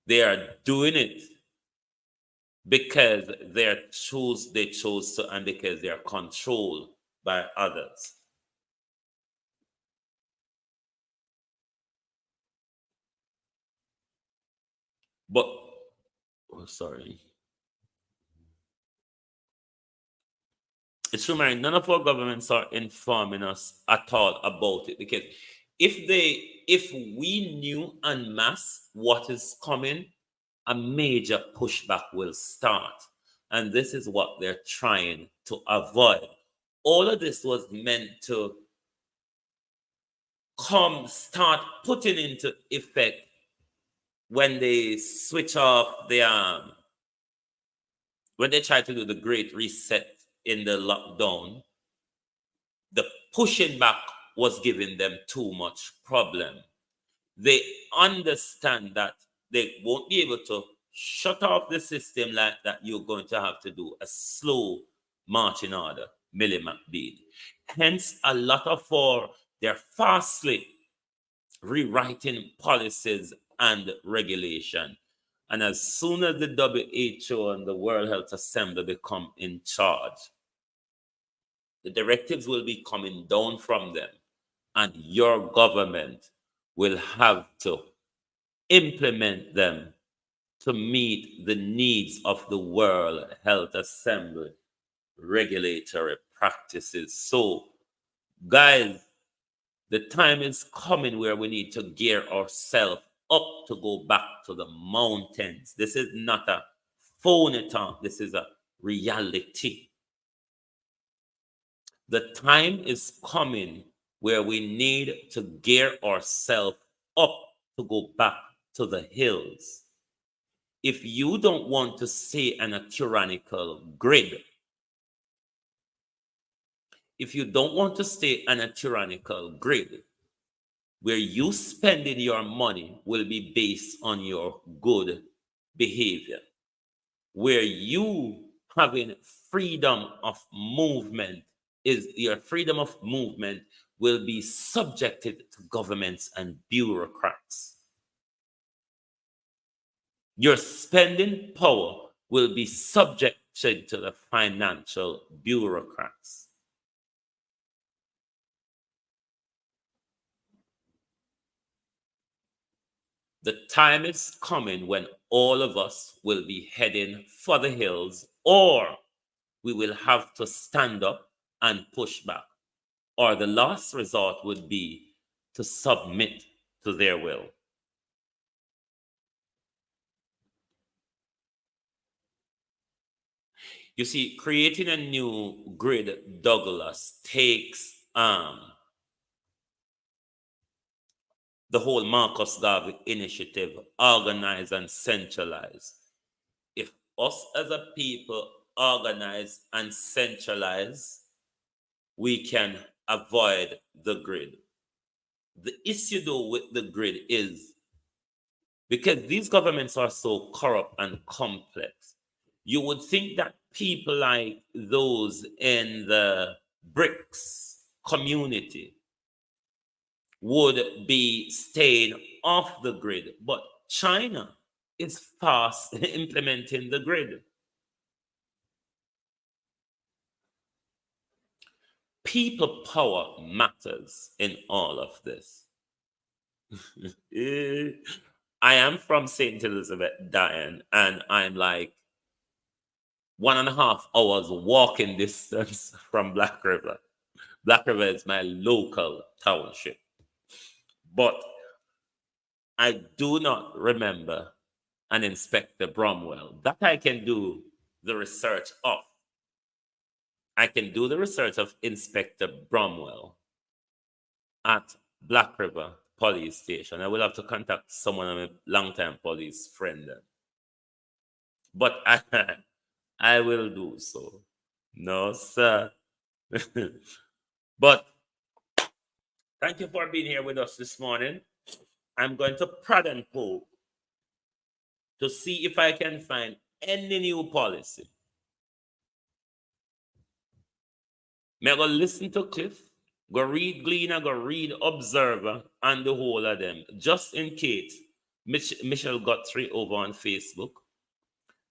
They are doing it because they chose to, and because they are controlled by others. But, oh, sorry. It's true, Mary, none of our governments are informing us at all about it, because if we knew en masse what is coming, a major pushback will start. And this is what they're trying to avoid. All of this was meant to start putting into effect when they switch off the when they try to do the great reset in the lockdown. The pushing back was giving them too much problem. They understand that they won't be able to shut off the system like that. You're going to have to do a slow marching order, Millie McBean. Hence, a lot of they're fastly rewriting policies and regulation. And as soon as the WHO and the World Health Assembly become in charge, the directives will be coming down from them, and your government will have to implement them to meet the needs of the World Health Assembly regulatory practices. So, guys, the time is coming where we need to gear ourselves up to go back to the mountains. This is not a phony talk. This is a reality. The time is coming where we need to gear ourselves up to go back to the hills. If you don't want to stay in a tyrannical grid, if you don't want to stay in a tyrannical grid, where you spending your money will be based on your good behavior, where you having freedom of movement is your freedom of movement will be subjected to governments and bureaucrats. Your spending power will be subject to the financial bureaucrats. The time is coming when all of us will be heading for the hills, or we will have to stand up and push back, or the last resort would be to submit to their will. You see, creating a new grid, Douglas, takes the whole Marcus Garvey initiative, organize and centralize. If us as a people organize and centralize, we can avoid the grid. The issue though with the grid is because these governments are so corrupt and complex, you would think that people like those in the BRICS community would be staying off the grid, but China is fast implementing the grid. People power matters in all of this. I am from St. Elizabeth, Diane, and I'm like 1.5 hours walking distance from Black River. Black River is my local township. But I do not remember an Inspector Bromwell. That I can do the research of. I can do the research of Inspector Bromwell at Black River Police Station. I will have to contact someone, I'm a long-time police friend. But I will do so. No, sir. But thank you for being here with us this morning. I'm going to prod and poke to see if I can find any new policy. May I go listen to Cliff, go read Gleaner, go read Observer, and the whole of them, just in case Michelle Guthrie over on Facebook,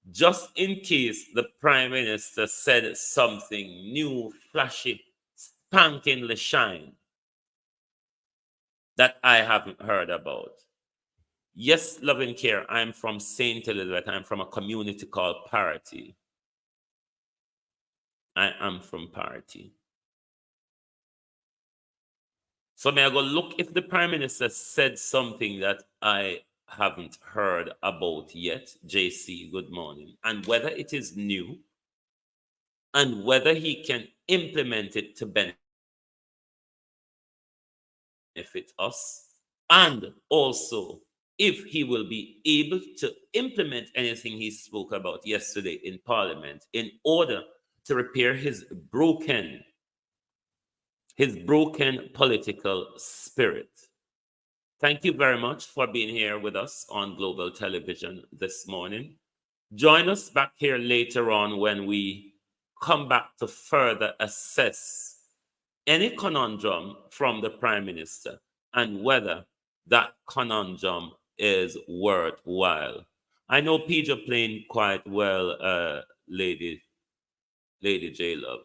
just in case the Prime Minister said something new, flashy, spankingly shine that I haven't heard about. Yes, loving care, I'm from St. Elizabeth. I'm from a community called Parity. I am from Parity. So may I go look if the Prime Minister said something that I haven't heard about yet. JC, good morning. And whether it is new and whether he can implement it to benefit us, and also if he will be able to implement anything he spoke about yesterday in Parliament in order to repair his broken political spirit. Thank you very much for being here with us on Global Television this morning. Join us back here later on when we come back to further assess any conundrum from the Prime Minister and whether that conundrum is worthwhile. I know PJ playing quite well, Lady J Love.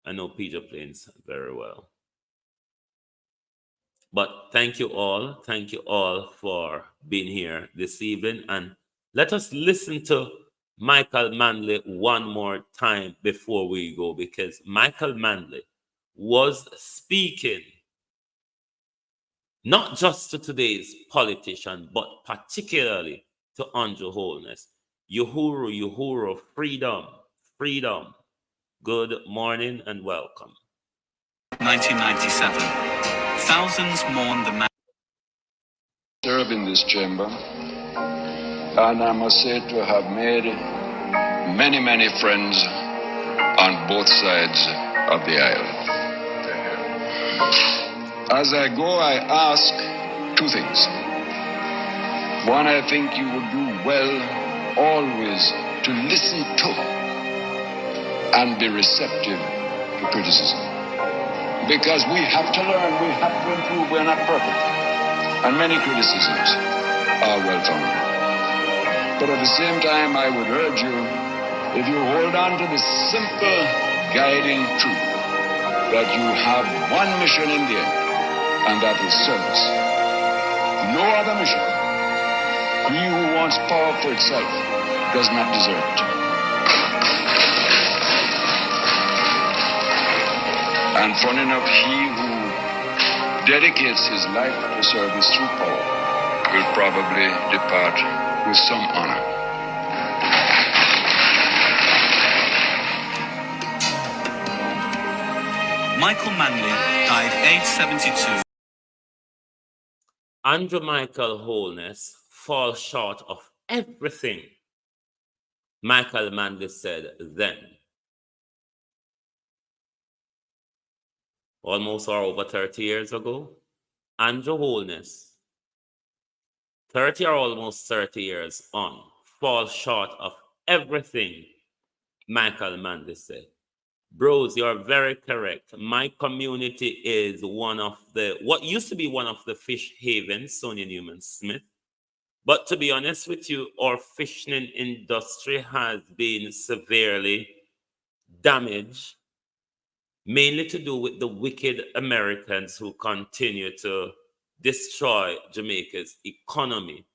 I know PJ plays very well. But thank you all for being here this evening. And let us listen to Michael Manley one more time before we go, because Michael Manley was speaking not just to today's politician, but particularly to Andrew Holness. Uhuru, Uhuru, freedom, freedom. Good morning and welcome. 1997. Thousands mourned the man. Serve in this chamber, and I must say to have made many, many friends on both sides of the aisle. As I go, I ask two things. One, I think you would do well always to listen to and be receptive to criticism. Because we have to learn, we have to improve, we're not perfect. And many criticisms are well-founded. But at the same time, I would urge you if you hold on to the simple guiding truth that you have one mission in the end, and that is service. No other mission. He who wants power for itself does not deserve it. And funny enough, he who dedicates his life to service through power will probably depart with some honor. Michael Manley died aged 72. Andrew Michael Holness falls short of everything Michael Manley said then. Almost or over 30 years ago, Andrew Holness, 30 or almost 30 years on, falls short of everything Michael Manley said. Bros, you're very correct. My community is one of what used to be one of the fish havens, Sonia Newman Smith. But to be honest with you, our fishing industry has been severely damaged, mainly to do with the wicked Americans who continue to destroy Jamaica's economy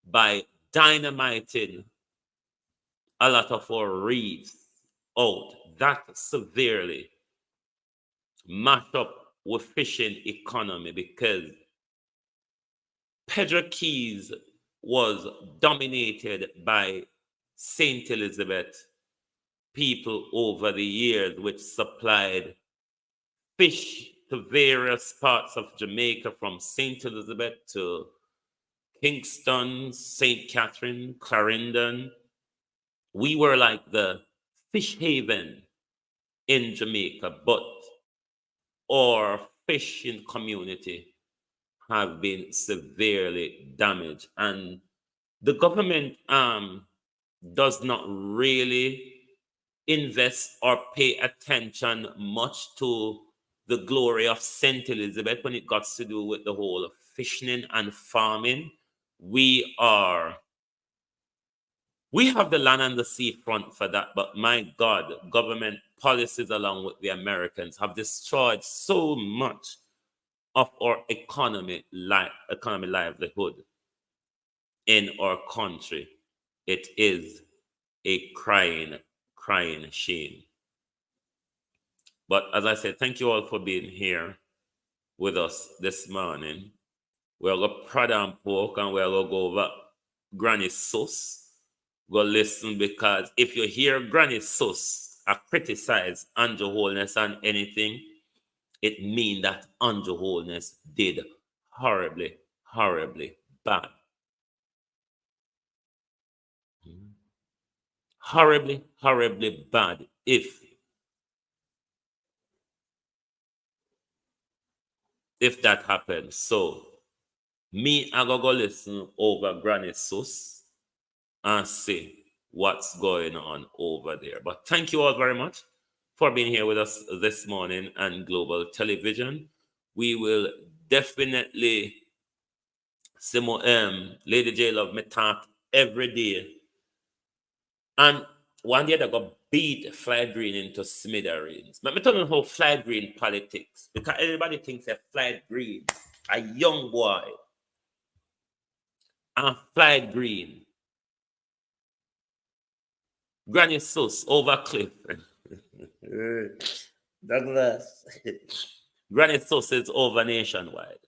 by dynamiting a lot of our reefs out. That severely mashed up with fishing economy, because Pedro Keys was dominated by St. Elizabeth people over the years, which supplied fish to various parts of Jamaica, from St. Elizabeth to Kingston, St. Catherine, Clarendon. We were like the fish haven in Jamaica, but our fishing community have been severely damaged, and the government does not really invest or pay attention much to the glory of St. Elizabeth when it got to do with the whole of fishing and farming. We have the land and the seafront for that, but my God, government policies along with the Americans have destroyed so much of our economy livelihood in our country. It is a crying shame. But as I said, thank you all for being here with us this morning. We're going to prod and pork, and we're going to go over Granny Sauce. Go listen, because if you hear Granny Sauce criticize Andrew Holness and anything, it means that Andrew Holness did horribly, horribly bad. Horribly, horribly bad. If that happens. So me, I go listen over Granny Sauce and see what's going on over there. But thank you all very much for being here with us this morning on Global Television. We will definitely see more Lady J Love me talk every day. And one day they got beat Fly Green into smithereens. Let me tell you how Fly Green politics, because everybody thinks that Fly Green, a young boy, and Fly Green, Granny Sauce over cliff. Douglas. Granny Sauce is over nationwide.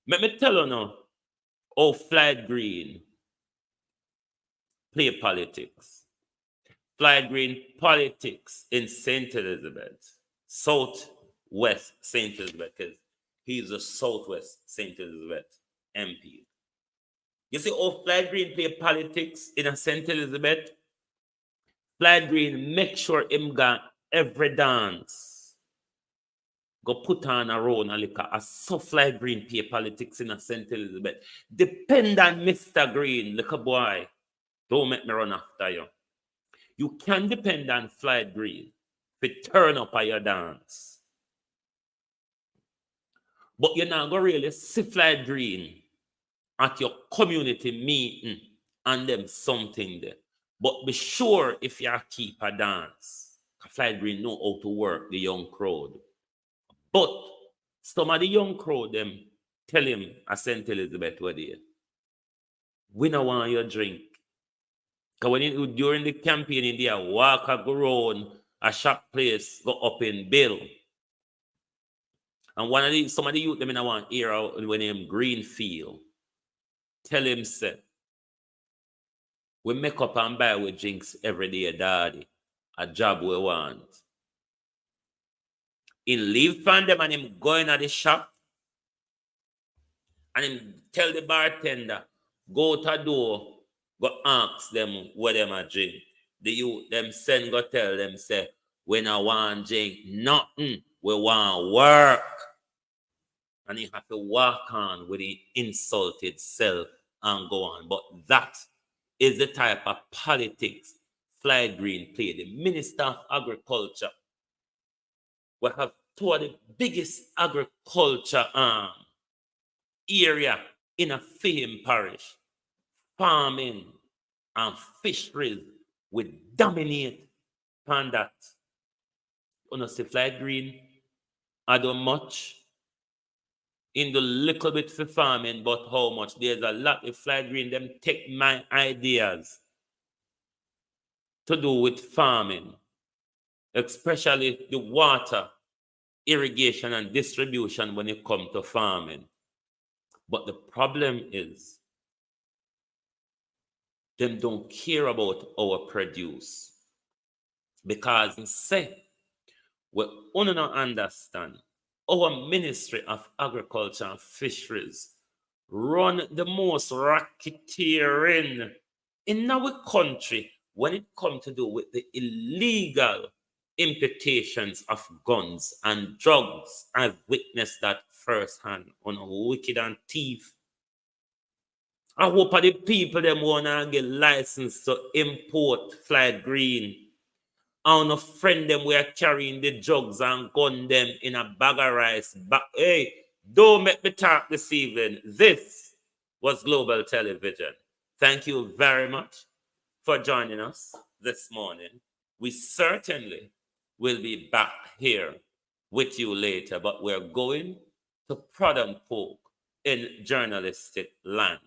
Let me tell you now how Fly Green play politics. Fly Green politics in St. Elizabeth, Southwest St. Elizabeth, because he's a Southwest St. Elizabeth MP. You see how Fly Green play politics in a St. Elizabeth? Fly Green make sure him got every dance. Go put on a round and liquor. I saw Fly Green play politics in a St. Elizabeth. Depend on Mr. Green, little boy. Don't make me run after you. You can depend on Fly Green to turn up at your dance. But you're not going to really see Fly Green at your community meeting and them something there. But be sure if you keep a dance, Flight Green know how to work the young crowd. But some of the young crowd, them tell him, I sent Elizabeth what they, we don't want your drink. Because when during the campaign in there, walk a go round a shop place, go up in bill. And some of the youth them in want hear out when him Greenfield. Tell him say, we make up and buy with drinks every day, daddy. A job we want. He leave from them and him going at the shop and him tell the bartender, go to the door, go ask them what them a drink. The youth them send go tell them say, we no want drink nothing, we want work. And he have to walk on with the insulted self and go on. But that is the type of politics Flight Green play. The Minister of Agriculture will have two of the biggest agriculture area in a Fame parish. Farming and fisheries will dominate on that. Honestly, Flight Green, I don't much in the little bit for farming, but how much? There's a lot of Flight Green, them take my ideas to do with farming, especially the water, irrigation and distribution when it comes to farming. But the problem is, them don't care about our produce. Because say, we only not understand, our Ministry of Agriculture and Fisheries run the most racketeering in our country when it comes to do with the illegal importations of guns and drugs. I've witnessed that firsthand on a wicked and thief. I hope the people them wanna get license to import Flight Green. I want to friend them we are carrying the drugs and gun them in a bag of rice. But hey, don't make me talk this evening. This was Global Television. Thank you very much for joining us this morning. We certainly will be back here with you later, but we're going to prod and poke in journalistic land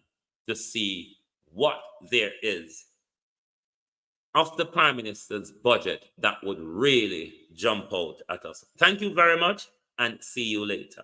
to see what there is of the Prime Minister's budget that would really jump out at us. Thank you very much and see you later.